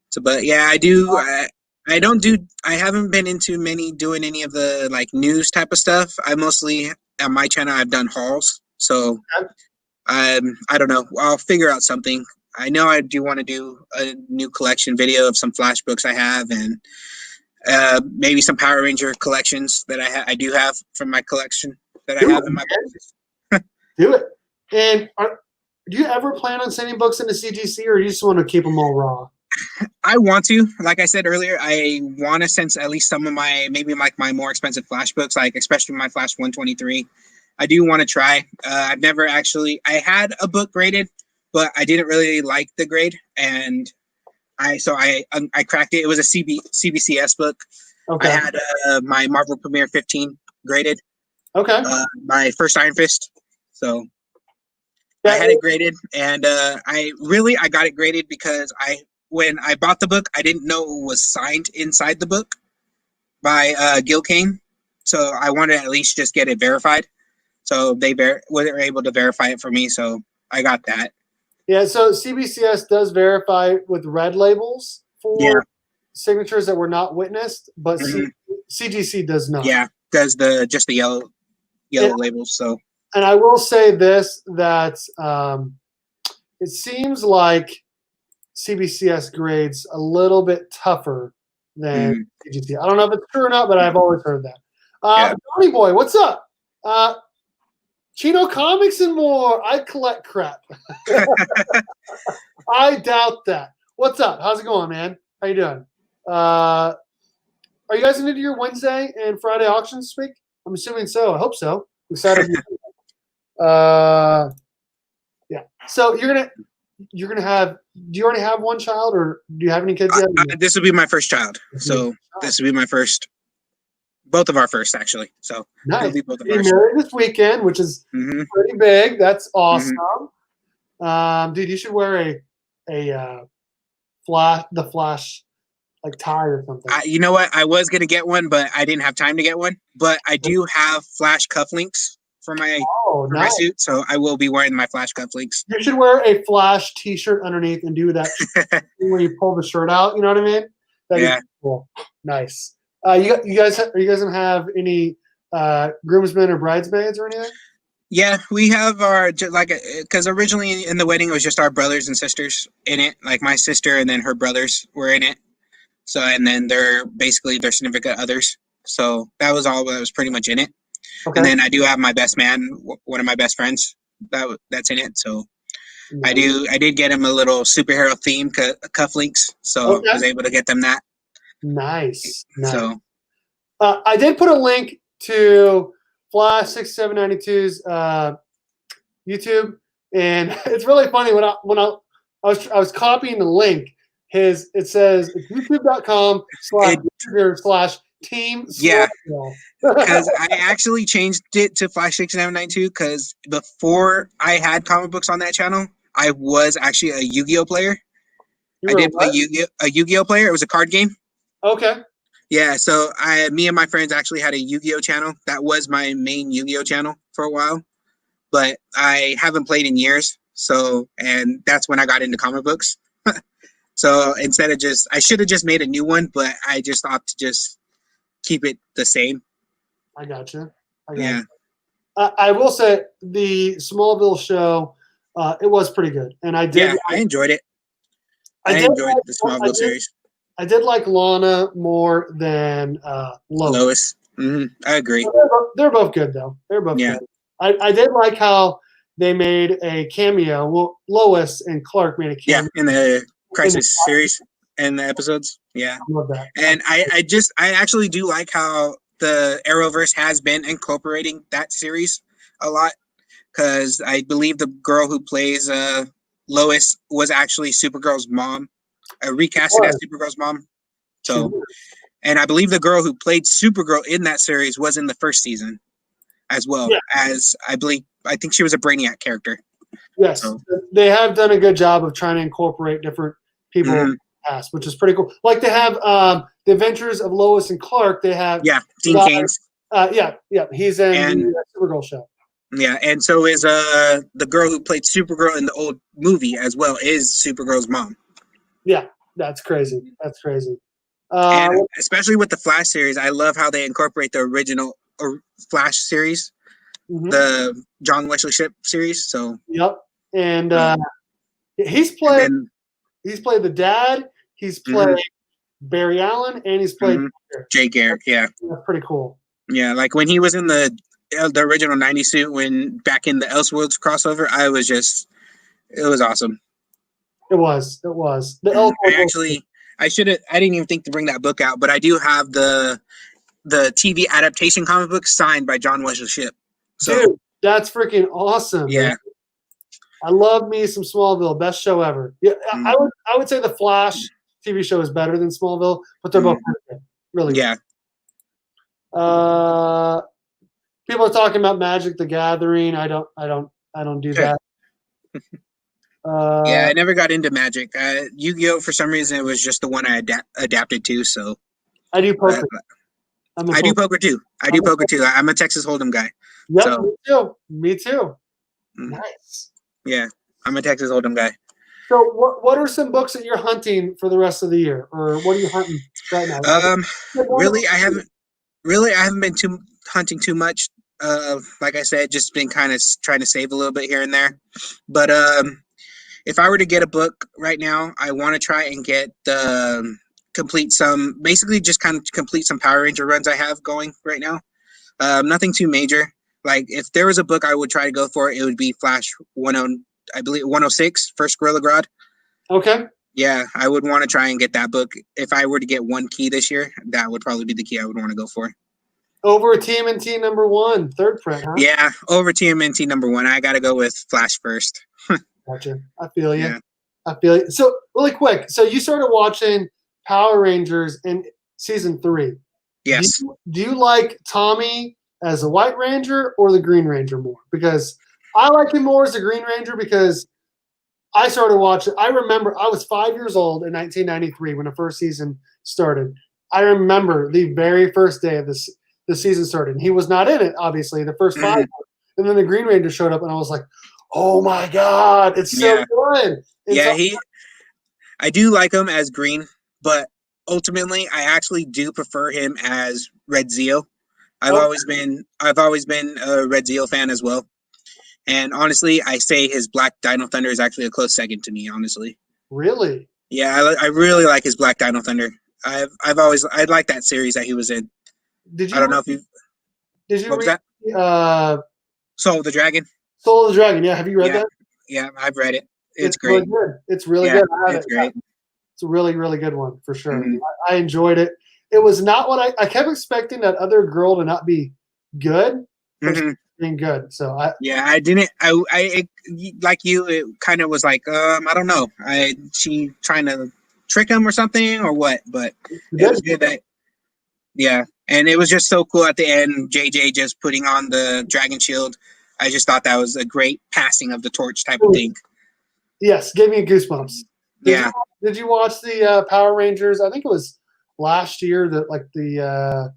B: So, but yeah, I do. I haven't been into doing any of the like news type of stuff. I mostly on my channel I've done hauls. So I don't know. I'll figure out something. I know I do want to do a new collection video of some Flash books I have, and maybe some Power Ranger collections that I do have from my collection that I have in my boxes.
A: Do it. And do you ever plan on sending books into CGC, or do you just want to keep them all raw?
B: I want to. Like I said earlier, I want to send at least some of my my more expensive Flash books, like especially my Flash 123. I do want to try. I've never actually. I had a book graded, but I didn't really like the grade, and I cracked it. It was a CBCS book. Okay. I had my Marvel Premiere 15 graded.
A: Okay.
B: My first Iron Fist. So I had it graded, and I got it graded because when I bought the book, I didn't know it was signed inside the book by Gil Kane. So I wanted to at least just get it verified. So they were able to verify it for me. So I got that.
A: Yeah, so CBCS does verify with red labels for signatures that were not witnessed, but CGC does not.
B: Yeah, does just the yellow labels. So,
A: and I will say this, that it seems like CBCS grades a little bit tougher than CGC. I don't know if it's true or not, but I've always heard that. Johnny Boy, what's up? Chino Comics and more. I collect crap. I doubt that. What's up? How's it going, man? How you doing? Are you guys into your Wednesday and Friday auctions this week? I'm assuming so. I hope so. I'm excited. Yeah. So you're gonna have. Do you already have one child, or do you have any kids yet?
B: This will be my first child. So this will be my first. Both of our first, actually. So
A: nice. You're married this weekend, which is pretty big. That's awesome. Dude, you should wear a Flash like tie or something.
B: You know what? I was gonna get one, but I didn't have time to get one. But I do have Flash cufflinks for my my suit, so I will be wearing my Flash cufflinks.
A: You should wear a Flash T-shirt underneath and do that where you pull the shirt out. You know what I mean? That'd be cool. Nice. You guys are you guys gonna have any groomsmen or bridesmaids or anything?
B: Yeah, we have our because originally in the wedding it was just our brothers and sisters in it, like my sister and then her brothers were in it. So and then they're basically their significant others. So that was all that was pretty much in it. And then I do have my best man, one of my best friends that's in it. So
A: Nice.
B: I did get him a little superhero themed cufflinks, so I was able to get them that.
A: Nice.
B: So
A: I did put a link to Flash6792's YouTube, and it's really funny when I was copying the link. It says it's youtube.com/team.
B: Yeah, because I actually changed it to Flash6792 because before I had comic books on that channel, I was actually a Yu-Gi-Oh player. I did play a Yu-Gi-Oh player. It was a card game.
A: Okay.
B: Yeah, so me and my friends actually had a Yu-Gi-Oh channel. That was my main Yu-Gi-Oh channel for a while, but I haven't played in years. And that's when I got into comic books. So instead of I should have just made a new one, but I just opted to just keep it the same.
A: I got you.
B: I
A: will say the Smallville show, it was pretty good, and I did.
B: Yeah, I enjoyed it. I enjoyed the Smallville series.
A: I did like Lana more than Lois.
B: Mm-hmm. I agree.
A: They're both good though. They're both good. I did like how they made a cameo. Well, Lois and Clark made a cameo.
B: Yeah, in the Crisis series and the episodes. Yeah.
A: I love that.
B: And I actually do like how the Arrowverse has been incorporating that series a lot, because I believe the girl who plays Lois was actually Supergirl's mom, recasted as Supergirl's mom. So, and I believe the girl who played Supergirl in that series was in the first season as well, as I think she was a Brainiac character.
A: Yes, so they have done a good job of trying to incorporate different people in the past, which is pretty cool. Like they have the Adventures of Lois and Clark. They have
B: Dean Cain's.
A: He's in the Supergirl show.
B: Yeah, and so is the girl who played Supergirl in the old movie as well is Supergirl's mom. Yeah,
A: that's crazy.
B: And especially with the Flash series, I love how they incorporate the original Flash series, the John Wesley Shipp series. So
A: and he's played the dad. He's played Barry Allen, and he's played
B: Jay Garrick. Yeah,
A: that's pretty cool.
B: Yeah, like when he was in the original 90 suit, when back in the Elseworlds crossover, it was awesome.
A: It was.
B: I didn't even think to bring that book out, but I do have the TV adaptation comic book signed by John Wesley Shipp. So,
A: dude, that's freaking awesome.
B: Yeah.
A: Man. I love me some Smallville. Best show ever. Yeah, I would say the Flash TV show is better than Smallville, but they're both good. Really good.
B: Yeah.
A: People are talking about Magic the Gathering. I don't do that.
B: I never got into Magic. Yu-Gi-Oh! For some reason, it was just the one I adapted to. So
A: I do poker.
B: I do poker too. I'm a Texas Hold'em guy.
A: Yep, me too. Nice.
B: Yeah, I'm a Texas Hold'em guy.
A: So what are some books that you're hunting for the rest of the year, or what are you hunting right now?
B: Really, I haven't been hunting too much. Like I said, just been kind of trying to save a little bit here and there. But if I were to get a book right now, I want to try and complete some Power Ranger runs I have going right now. Nothing too major. Like if there was a book I would try to go for, it would be Flash 106, First Gorilla Grodd.
A: Okay.
B: Yeah, I would want to try and get that book. If I were to get one key this year, that would probably be the key I would want to go for.
A: Over TMNT #1, third print, huh?
B: Yeah, over TMNT #1. I got to go with Flash first.
A: Gotcha. I feel you. So really quick, so you started watching Power Rangers in season 3.
B: Yes.
A: Do you like Tommy as a White Ranger or the Green Ranger more? Because I like him more as a Green Ranger because I started watching. I remember I was 5 years old in 1993 when the first season started. I remember the very first day of the season started. And he was not in it, obviously, the first 5. And then the Green Ranger showed up, and I was like, oh my God, it's so good.
B: I do like him as Green, but ultimately I actually do prefer him as Red Zeo. I've always been a Red Zeo fan as well. And honestly, I say his Black Dino Thunder is actually a close second to me, honestly.
A: Really?
B: Yeah, I really like his Black Dino Thunder. I like that series that he was in.
A: Did you?
B: I don't know if you.
A: Did you
B: what was
A: read
B: that? Soul of the Dragon.
A: Soul of the Dragon. Yeah, have you read that?
B: Yeah, I've read it. It's great.
A: Really good. It's really good. I have
B: it's great.
A: It's a really, really good one for sure. I enjoyed it. It was not what I kept expecting that other girl to not be good, but she's being good. So
B: I didn't. I like you. It kind of was like, I don't know. She trying to trick him or something or what? But it was good that. Yeah, and it was just so cool at the end. JJ just putting on the dragon shield. I just thought that was a great passing of the torch type of thing.
A: Yes, gave me goosebumps. Did you watch the Power Rangers? I think it was last year that the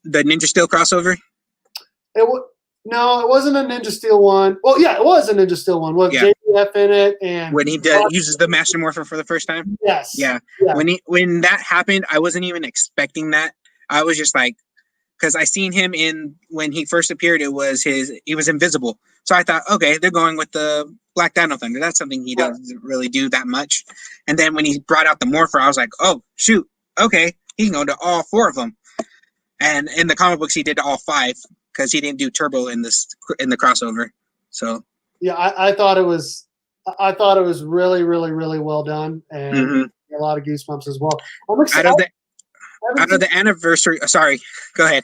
B: Ninja Steel crossover.
A: No, it wasn't a Ninja Steel one. Well, yeah, it was a Ninja Steel one with JDF in it, and
B: when he uses the Master Morphin for the first time.
A: Yes.
B: Yeah. When that happened, I wasn't even expecting that. I was just like, because I seen him when he first appeared, he was invisible. So I thought, okay, they're going with the Black Dino Thunder. That's something he doesn't really do that much. And then when he brought out the Morpher, I was like, oh shoot, okay, he can go to all 4 of them. And in the comic books, he did all 5 because he didn't do Turbo in the crossover. So
A: yeah, I thought it was really, really, really well done, and a lot of goosebumps as well. I'm excited.
B: Out of the anniversary, sorry, go ahead.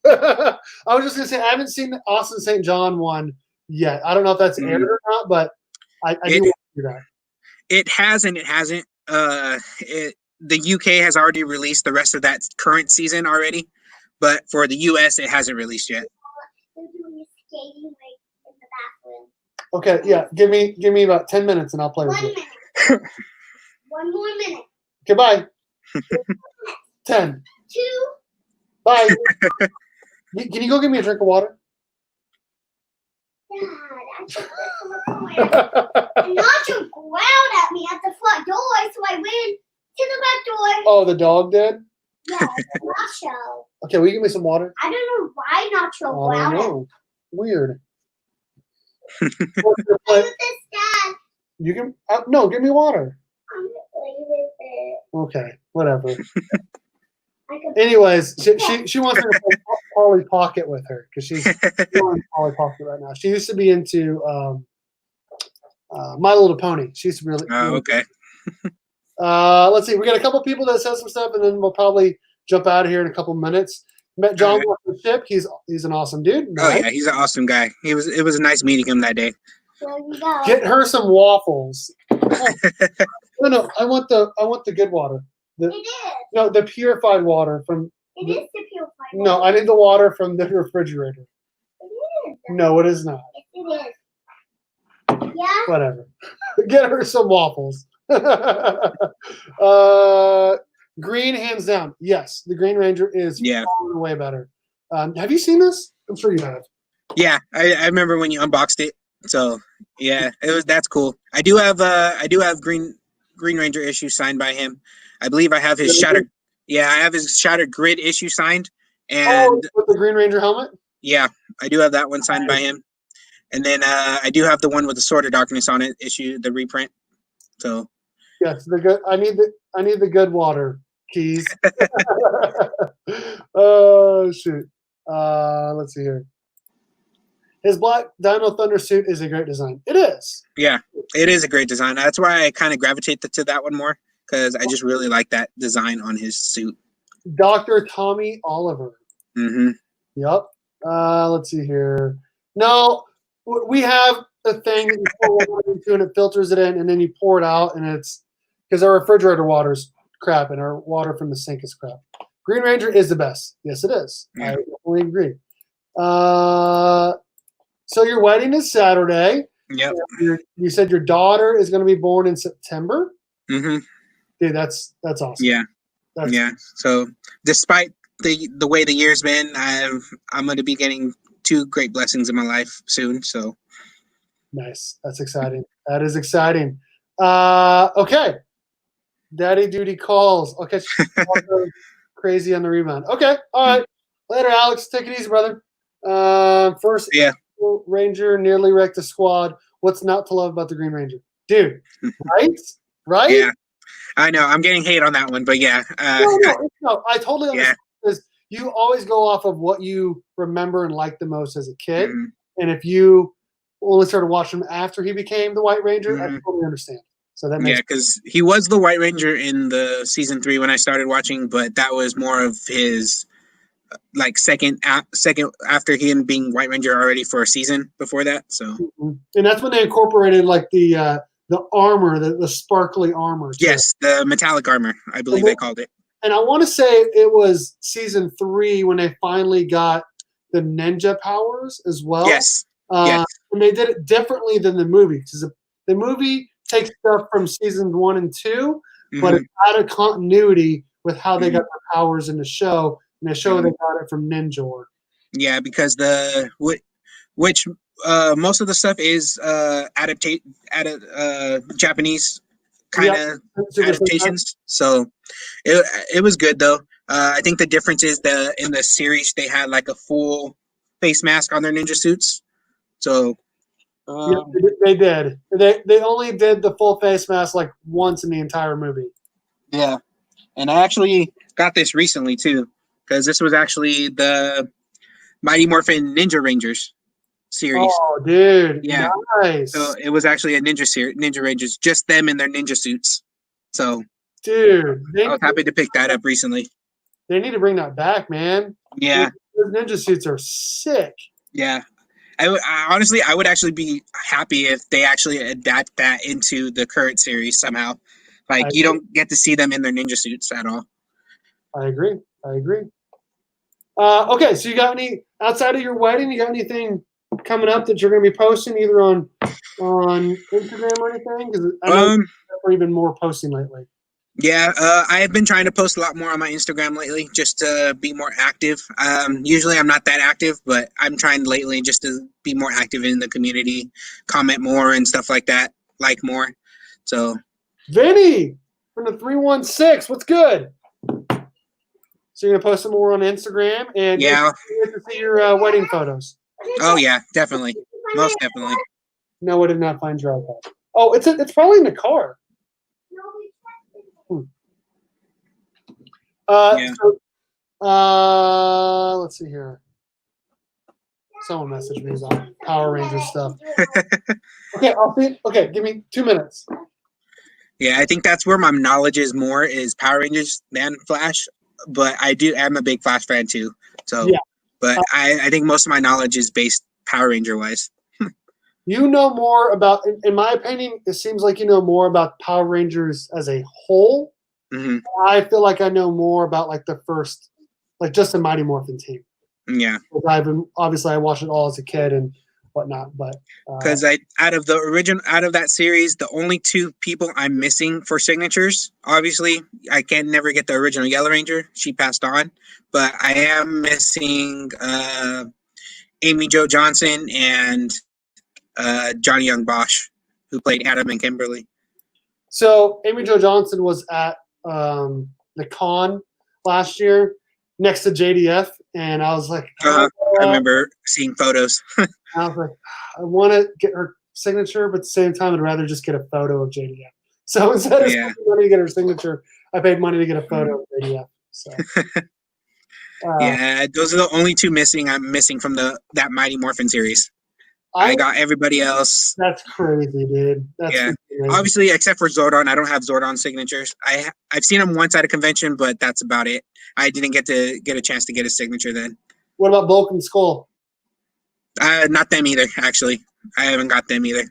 A: I was just gonna say I haven't seen the Austin St. John one yet. I don't know if that's aired or not, but I do want to do that.
B: It has and it hasn't. The UK has already released the rest of that current season already, but for the US, it hasn't released yet.
A: Okay, yeah. Give me about 10 minutes and I'll play with
C: you. 1 more minute.
A: Okay, bye. 10.
C: 2.
A: Bye. Can you go get me a drink of water?
C: Dad, I took this from the corner. And Nacho growled at me at the front door, so I went to the back door.
A: Oh, the dog did?
C: Yeah, Nacho.
A: Okay, will you give me some water?
C: I don't know why Nacho growled at me.
A: Weird.
C: Play with this, Dad.
A: You can no, give me water.
C: I'm gonna play with it.
A: Okay, whatever. Anyways, she wants to play Polly Pocket with her because she's doing Polly Pocket right now. She used to be into My Little Pony. She used to really.
B: Oh, okay.
A: Let's see. We got a couple people that said some stuff, and then we'll probably jump out of here in a couple minutes. Met John off the ship. He's an awesome dude.
B: Oh yeah, he's an awesome guy. It was nice meeting him that day.
C: There you go.
A: Get her some waffles. No, I want the good water.
C: It is.
A: No, the purified water from.
C: It is the purified water.
A: No, I need the water from the refrigerator.
C: It is.
A: No, it is not.
C: Yes, it is. Yeah.
A: Whatever. Get her some waffles. Green, hands down. Yes, the Green Ranger is far and away better. Have you seen this? I'm sure you have.
B: Yeah, I remember when you unboxed it. So yeah, that's cool. I do have Green Ranger issue signed by him. I believe I have his Shattered. Yeah, I have his Shattered Grid issue signed. And
A: with the Green Ranger helmet.
B: Yeah, I do have that one signed by him. And then I do have the one with the Sword of Darkness on it, the reprint. So
A: yes, the good. I need the good water, Keys. Oh shoot. Let's see here. His Black Dino Thunder suit is a great design. It is.
B: Yeah, it is a great design. That's why I kind of gravitate to that one more because I just really like that design on his suit.
A: Dr. Tommy Oliver.
B: Mm-hmm.
A: Yep. Let's see here. No, we have a thing that you pour water into and it filters it in, and then you pour it out, and it's because our refrigerator water's crap and our water from the sink is crap. Green Ranger is the best. Yes, it is. Yeah. I definitely agree. So your wedding is Saturday.
B: Yep.
A: You said your daughter is going to be born in September.
B: Mm-hmm.
A: Dude, that's awesome.
B: Yeah. So despite the way the year's been, I'm going to be getting 2 great blessings in my life soon. So
A: nice. That's exciting. That is exciting. Okay. Daddy duty calls. Okay. Crazy on the rebound. Okay. All right. Later, Alex. Take it easy, brother. First.
B: Yeah.
A: Ranger nearly wrecked the squad. What's not to love about the Green Ranger, dude? Right?
B: Yeah, I know. I'm getting hate on that one, but yeah.
A: No. I totally understand because you always go off of what you remember and like the most as a kid.
B: Mhm.
A: And if you only started watching him after he became the White Ranger, I
B: Mhm.
A: totally understand. So that
B: Yeah,
A: makes
B: because he was the White Ranger in the season 3 when I started watching, but that was more of his like second after him being White Ranger already for a season before that. So
A: Mhm. And that's when they incorporated like the armor, the sparkly armor too.
B: yes, the metallic armor, I believe they called it.
A: And I want to say it was season 3 when they finally got the ninja powers as well.
B: Yes. Yes.
A: And they did it differently than the movie because the movie takes stuff from season 1 and 2, but it's out of continuity with how they got their powers in the show. In the show, they got it from Ninja.
B: Yeah, because which most of the stuff is Japanese kind of adaptations. So it was good though. I think the difference is in the series they had like a full face mask on their ninja suits. So
A: yeah, they did. They only did the full face mask like once in the entire movie.
B: Yeah, and I actually got this recently too, because this was actually the Mighty Morphin Ninja Rangers series.
A: Oh, dude,
B: yeah,
A: nice.
B: So it was actually a Ninja Rangers, just them in their ninja suits. So,
A: dude,
B: I was happy to pick that up recently.
A: They need to bring that back, man.
B: Yeah,
A: those ninja suits are sick.
B: Yeah. I honestly, I would actually be happy if they actually adapt that into the current series somehow. Like, you don't get to see them in their ninja suits at all.
A: I agree. Okay, so you got any outside of your wedding? You got anything coming up that you're going to be posting either on Instagram or anything? Because I know you've even more posting lately.
B: Yeah, I have been trying to post a lot more on my Instagram lately, just to be more active. Usually I'm not that active, but I'm trying lately just to be more active in the community, comment more and stuff like that, like more. So,
A: Vinny from the 316, what's good? So you're gonna post some more on Instagram, and
B: yeah,
A: get to see your wedding photos.
B: Oh yeah, definitely, most definitely.
A: No, I did not find your iPad. Oh, it's probably in the car.
B: Yeah.
A: So, let's see here. Someone messaged me on Power Rangers stuff. Okay, I'll see. Okay, give me 2 minutes.
B: Yeah, I think that's where my knowledge is more is Power Rangers than Flash. But I'm a big Flash fan too. So, yeah. But I think most of my knowledge is based Power Ranger wise.
A: You know more about, in my opinion, it seems like you know more about Power Rangers as a whole.
B: Mm-hmm.
A: I feel like I know more about like the first, like just the Mighty Morphin team.
B: Yeah.
A: Obviously I watched it all as a kid and whatnot, but
B: because out of that series, the only 2 people I'm missing for signatures, obviously I can never get the original Yellow Ranger. She passed on, but I am missing Amy Jo Johnson and Johnny Young Bosch, who played Adam and Kimberly.
A: So Amy Jo Johnson was at the con last year next to JDF, and I was like,
B: I remember seeing photos.
A: I was like, I want to get her signature, but at the same time, I'd rather just get a photo of JDF. So instead of spending money to get her signature, I paid money to get a photo of JDF. So.
B: Yeah, those are the only 2 missing. I'm missing from that Mighty Morphin series. I got everybody else.
A: That's crazy, dude. That's crazy.
B: Obviously, except for Zordon, I don't have Zordon signatures. I've seen him once at a convention, but that's about it. I didn't get a chance to get his signature then.
A: What about Bulk and Skull?
B: Not them either, actually. I haven't got them either.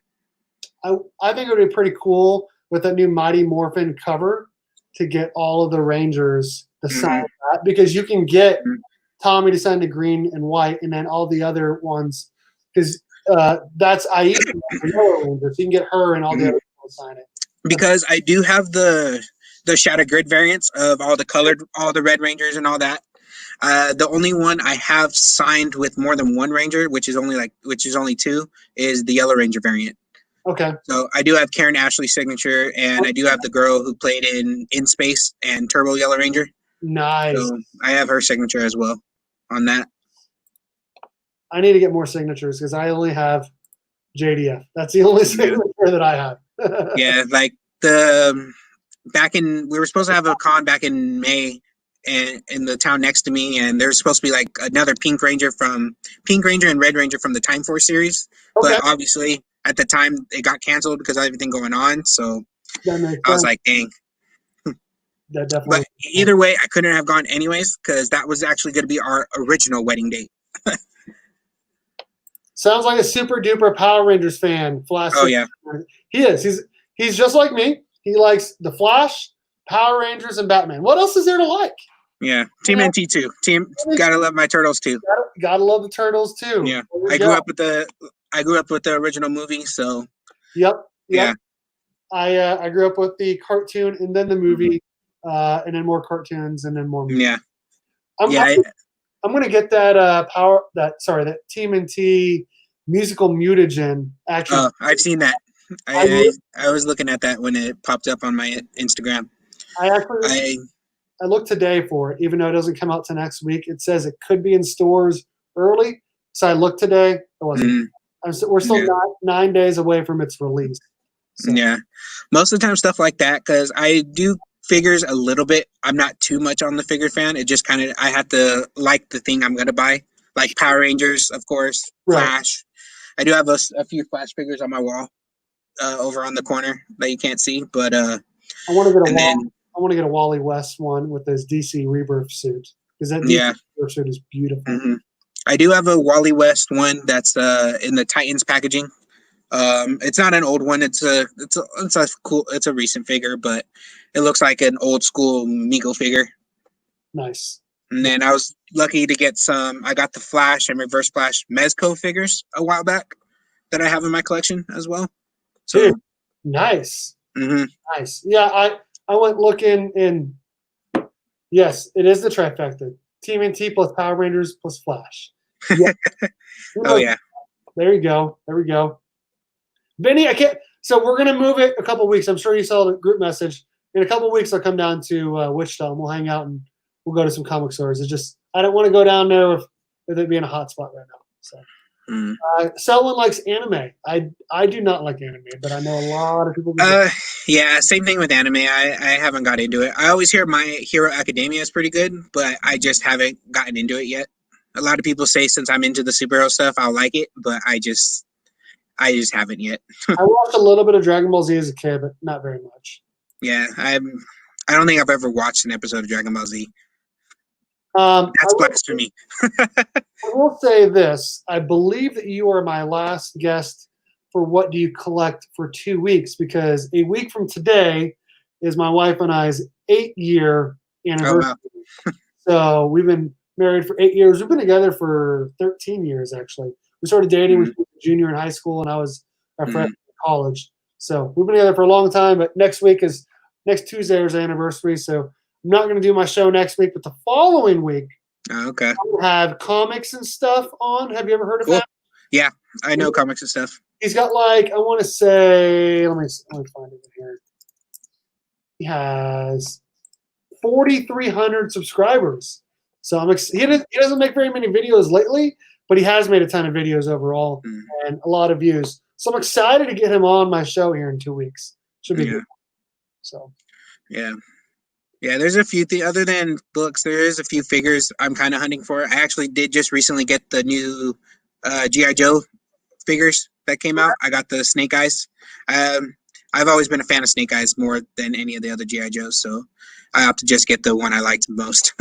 A: I think it would be pretty cool with that new Mighty Morphin cover to get all of the Rangers to sign that, because you can get Tommy to sign the green and white, and then all the other ones, because that's Aisha, the Yellow Ranger, so you can get her and all the other people to sign it.
B: Because I do have the Shadow Grid variants of all the Red Rangers and all that. The only one I have signed with more than one Ranger, which is only 2, is the Yellow Ranger variant.
A: Okay.
B: So I do have Karen Ashley's signature, and I do have the girl who played in Space and Turbo Yellow Ranger.
A: Nice.
B: So I have her signature as well on that.
A: I need to get more signatures because I only have JDF. That's the only signature that I have.
B: Yeah, like we were supposed to have a con back in May, in the town next to me, and there's supposed to be like another Pink Ranger and Red Ranger from the Time Force series.
A: Okay.
B: But obviously, at the time, it got canceled because of everything going on. So
A: That makes
B: I was
A: sense.
B: like, dang.
A: That definitely.
B: But either way, I couldn't have gone anyways because that was actually going to be our original wedding date.
A: Sounds like a super duper Power Rangers fan. Flash.
B: Oh yeah,
A: He is. He's just like me. He likes the Flash, Power Rangers, and Batman. What else is there to like?
B: yeah. Team NT too. Gotta love my turtles too.
A: Gotta love the Turtles too.
B: Yeah, I grew up with the original movie, so.
A: Yep.
B: Yeah.
A: I grew up with the cartoon and then the movie, and then more cartoons and then more movies.
B: Yeah.
A: I'm gonna get that that TMNT musical mutagen action.
B: I've seen that. I was looking at that when it popped up on my Instagram.
A: I looked today for it, even though it doesn't come out till next week. It says it could be in stores early, so I looked today. It wasn't. We're still 9 days away from its release. So.
B: Yeah, most of the time stuff like that, because I do figures a little bit. I'm not too much on the figure fan. It just kind of, I have to like the thing I'm gonna buy, like Power Rangers, of course, Flash. Right. I do have a few Flash figures on my wall over on the corner that you can't see, but I
A: want to get a Wally West one with his DC Rebirth suit, because that DC Rebirth suit is beautiful.
B: Mm-hmm. I do have a Wally West one that's in the Titans packaging. It's not an old one. It's a cool. It's a recent figure, but it looks like an old school Mego figure.
A: Nice.
B: And then I was lucky to get some. I got the Flash and Reverse Flash Mezco figures a while back that I have in my collection as well. So
A: dude, nice.
B: Mm-hmm.
A: Nice. Yeah, I went looking, and yes, it is the trifecta: TMNT plus Power Rangers plus Flash. Yeah.
B: Oh yeah.
A: There you go. There we go. Benny, I can't. So we're gonna move it a couple weeks. I'm sure you saw the group message. In a couple weeks, I'll come down to Wichita and we'll hang out and we'll go to some comic stores. It's just I don't want to go down there with it being a hot spot right now. So, Selwyn likes anime. I do not like anime, but I know a lot of people.
B: Yeah, same thing with anime. I haven't got into it. I always hear My Hero Academia is pretty good, but I just haven't gotten into it yet. A lot of people say since I'm into the superhero stuff, I'll like it, but I just haven't yet.
A: I watched a little bit of Dragon Ball Z as a kid, but not very much.
B: Yeah, I don't think I've ever watched an episode of Dragon Ball Z. That's blasphemy.
A: I will say this. I believe that you are my last guest for What Do You Collect for 2 weeks, because a week from today is my wife and I's 8-year anniversary. Oh, wow. So we've been married for 8 years. We've been together for 13 years, actually. We started dating when we were a junior in high school, and I was our freshman in college. So we've been together for a long time, but next Tuesday is our anniversary, so I'm not going to do my show next week, but the following week,
B: okay,
A: I'll have comics and stuff on. Have you ever heard of that?
B: Yeah, I know comics and stuff.
A: He's got I want to say, let me find it here. He has 4,300 subscribers. So he doesn't make very many videos lately, but he has made a ton of videos overall and a lot of views. So I'm excited to get him on my show here in 2 weeks. Should be good. So.
B: Yeah. Yeah, there's a few other than books. There is a few figures I'm kind of hunting for. I actually did just recently get the new G.I. Joe figures that came out. I got the Snake Eyes. I've always been a fan of Snake Eyes more than any of the other G.I. Joes, so I have to just get the one I liked most.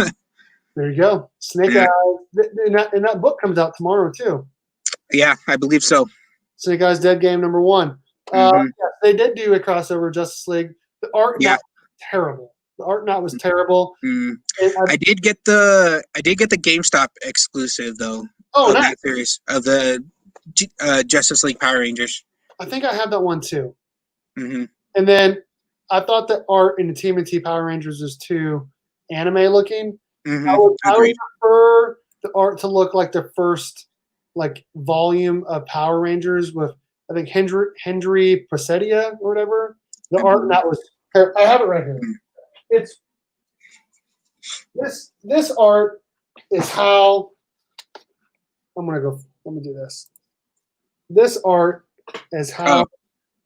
A: There you go. Snake Eyes. And that book comes out tomorrow, too.
B: Yeah, I believe so.
A: Snake Eyes Dead Game #1. Yeah, they did do a crossover Justice League. The art was terrible. The art was terrible.
B: I did get the GameStop exclusive though.
A: Oh, nice.
B: That series of the Justice League Power Rangers.
A: I think I have that one too.
B: Mm-hmm.
A: And then I thought that art in the TMNT Power Rangers was too anime looking.
B: Mm-hmm.
A: I would prefer the art to look like the first volume of Power Rangers with I think Hendry Presetia or whatever. The art that was. I have it right here. It's this art is how I'm gonna go. Let me do this. This art is how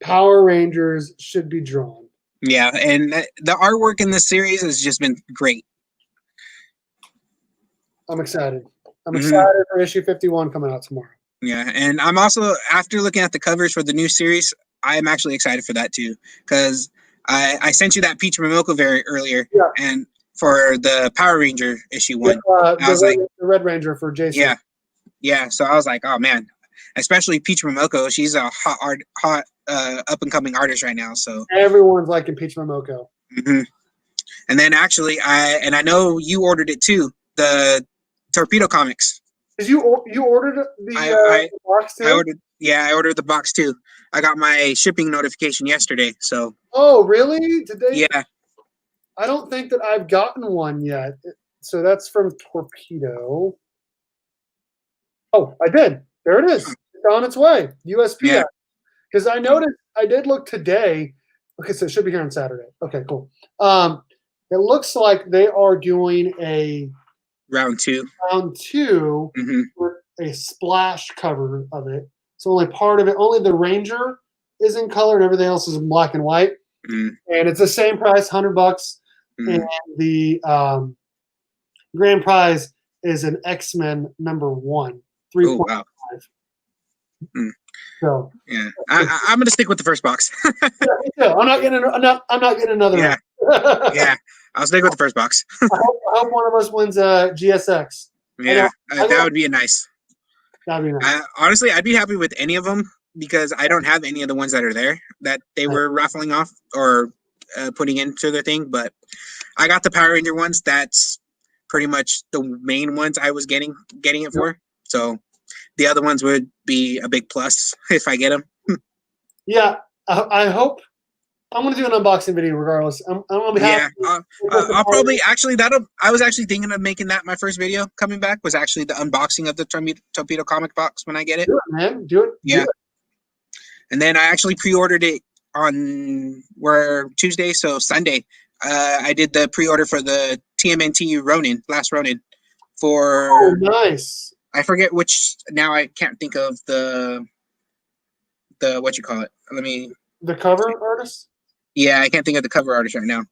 A: Power Rangers should be drawn.
B: Yeah, and the artwork in this series has just been great.
A: I'm excited. I'm
B: Mhm.
A: excited for issue 51 coming out tomorrow.
B: Yeah, and I'm also, after looking at the covers for the new series, I'm actually excited for that too, because I sent you that Peach Momoko very earlier,
A: Yeah.
B: and for the Power Ranger issue 1, I was
A: the Red Ranger for Jason.
B: Yeah. So I was like, oh man, especially Peach Momoko, she's a hot up and coming artist right now. So
A: everyone's liking Peach Momoko.
B: Mm-hmm. And then actually, I know you ordered it too, the Torpedo Comics.
A: Did you ordered the box too?
B: I ordered the box too. I got my shipping notification yesterday. So.
A: Oh really? Did they?
B: Yeah.
A: I don't think that I've gotten one yet. So that's from Torpedo. Oh, I did. There it is. It's on its way. USPS.
B: Yeah.
A: Because I noticed, I did look today. Okay, so it should be here on Saturday. Okay, cool. It looks like they are doing a
B: round two
A: mm-hmm. with a splash cover of it. So only part of it, only the Ranger is in color and everything else is in black and white.
B: Mm-hmm.
A: And it's the same price, $100. Mm-hmm. And the grand prize is an X-Men #1, 3.5.
B: Oh, wow. Mm.
A: So
B: yeah, I'm gonna stick with the first box.
A: Yeah, me too. I'm not getting another
B: one. Yeah, I'll stick with the first box.
A: I hope one of us wins a GSX.
B: Yeah, that would be nice.
A: That'd be nice.
B: Honestly, I'd be happy with any of them because I don't have any of the ones that are there that they were raffling off or putting into their thing. But I got the Power Ranger ones. That's pretty much the main ones I was getting it for. So the other ones would be a big plus if I get them.
A: Yeah, I hope. I'm gonna do an unboxing video regardless. I'm gonna be happy.
B: Yeah, I'll probably I was actually thinking of making that my first video coming back was actually the unboxing of the Torpedo comic box when I get it.
A: Do it, man. Do it.
B: Yeah.
A: Do it.
B: And then I actually pre-ordered it on Tuesday, so Sunday. I did the pre-order for the TMNT Ronin, Last Ronin, for.
A: Oh, nice.
B: I forget which. Now I can't think of the what you call it.
A: The cover artist.
B: Yeah, I can't think of the cover artist right now.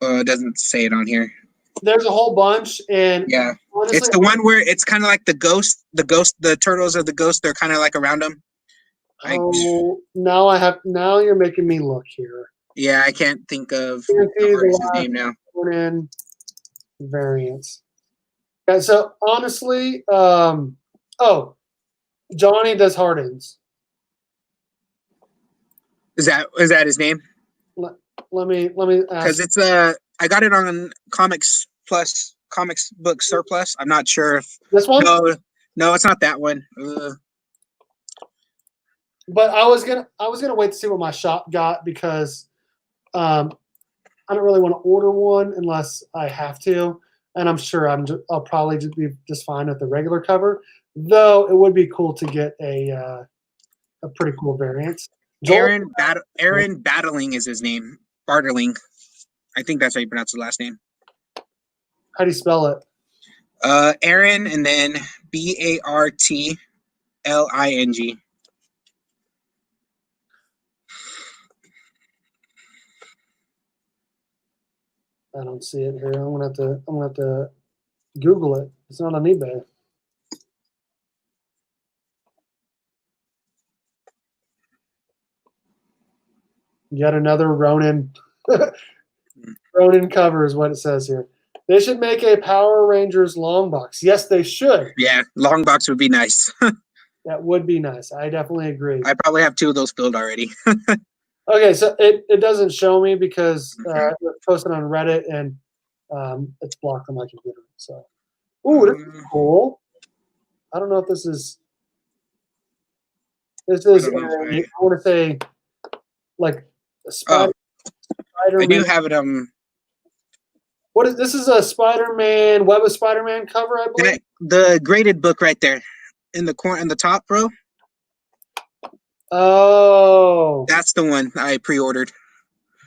B: It doesn't say it on here.
A: There's a whole bunch, and
B: yeah,
A: honestly,
B: it's the one where it's kind of like the turtles of the ghost. They're kind of like around them.
A: Now you're making me look here.
B: Yeah, I can't think of the name now.
A: In variants. Yeah, so honestly, Johnny Does Hardens.
B: Is that his name?
A: Let me ask.
B: Because it's I got it on Comics Book Surplus. I'm not sure if
A: this one.
B: No, it's not that one.
A: But I was gonna wait to see what my shop got because I don't really want to order one unless I have to, and I'm sure I'll probably just be just fine with the regular cover. Though it would be cool to get a pretty cool variant.
B: Aaron Battling is his name. Bartling. I think that's how you pronounce his last name.
A: How do you spell it?
B: Aaron and then Bartling.
A: I don't see it here. I'm gonna have to Google it. It's not on eBay. Yet another Ronin. Ronin cover is what it says here. They should make a Power Rangers long box. Yes, they should.
B: Yeah, long box would be nice.
A: That would be nice. I definitely agree.
B: I probably have 2 of those filled already.
A: Okay, so it doesn't show me because it was posted on Reddit and it's blocked on my computer. So, ooh, this is cool. I don't know if this is. I want to say, like Spider-Man.
B: I do have it.
A: What is this? Is a Spider-Man Web of Spider-Man cover, I believe.
B: The graded book right there, in the corner, in the top row.
A: Oh,
B: that's the one I pre-ordered.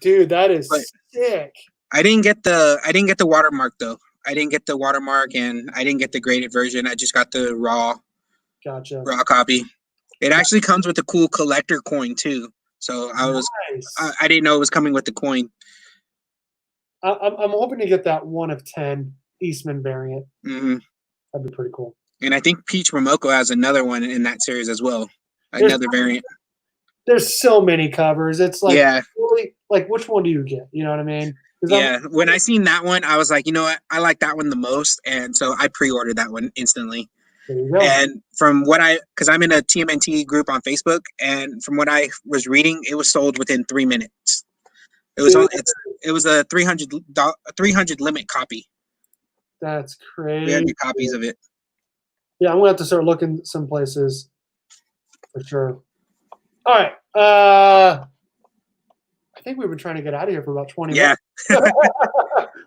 A: Dude, that is sick.
B: I didn't get the watermark though. I didn't get the watermark, and I didn't get the graded version. I just got the raw copy. It actually comes with a cool collector coin too. So I didn't know it was coming with the coin.
A: I'm hoping to get that 1 of 10 Eastman variant.
B: Mm-hmm.
A: That'd be pretty cool.
B: And I think Peach Momoko has another one in that series as well. Another variant.
A: There's so many covers. It's like,
B: yeah.
A: really, like, which one do you get? You know what I mean?
B: Yeah. When I seen that one, I was like, you know what? I like that one the most. And so I pre-ordered that one instantly.
A: There you go.
B: And from what because I'm in a TMNT group on Facebook, and from what I was reading, it was sold within 3 minutes. It was a 300 limit copy.
A: That's crazy.
B: 300 copies of it.
A: Yeah, I'm gonna have to start looking some places for sure. All right. I think we've been trying to get out of here for about 20 minutes.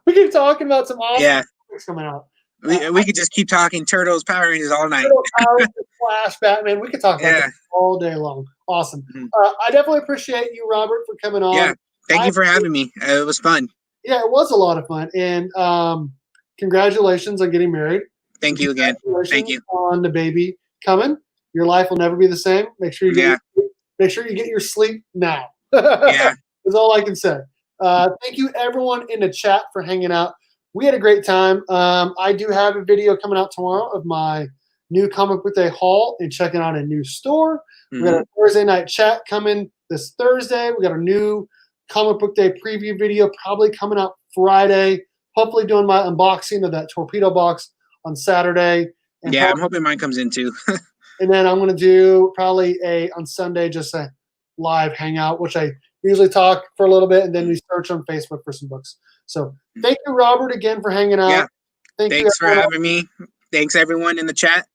A: We keep talking about some awesome things coming out.
B: We could just keep talking Turtles, Power Rangers all night.
A: Power Rangers, Flash, Batman. We could talk about that all day long. Awesome.
B: Mm-hmm.
A: I definitely appreciate you, Robert, for coming on.
B: Yeah. Thank you for having me. It was fun.
A: Yeah, it was a lot of fun. And congratulations on getting married.
B: Thank you again. Thank you.
A: On the baby coming. Your life will never be the same. Make sure you get your sleep now.
B: Yeah.
A: That's all I can say. Thank you, everyone in the chat, for hanging out. We had a great time. I do have a video coming out tomorrow of my new Comic Book Day haul and checking out a new store. We got a Thursday night chat coming this Thursday. We got a new Comic Book Day preview video probably coming out Friday. Hopefully doing my unboxing of that torpedo box on Saturday. And
B: I'm hoping mine comes in too.
A: And then I'm going to do probably on Sunday just a live hangout, which I usually talk for a little bit, and then we search on Facebook for some books. So thank you, Robert, again for hanging out.
B: Yeah. Thanks for having
A: me.
B: Thanks, everyone in the chat.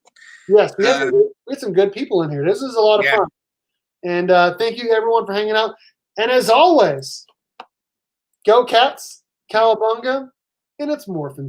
A: Yes, we had some good people in here. This is a lot of fun. And thank you, everyone, for hanging out. And as always, go Cats, Cowabunga, and it's Morphin time.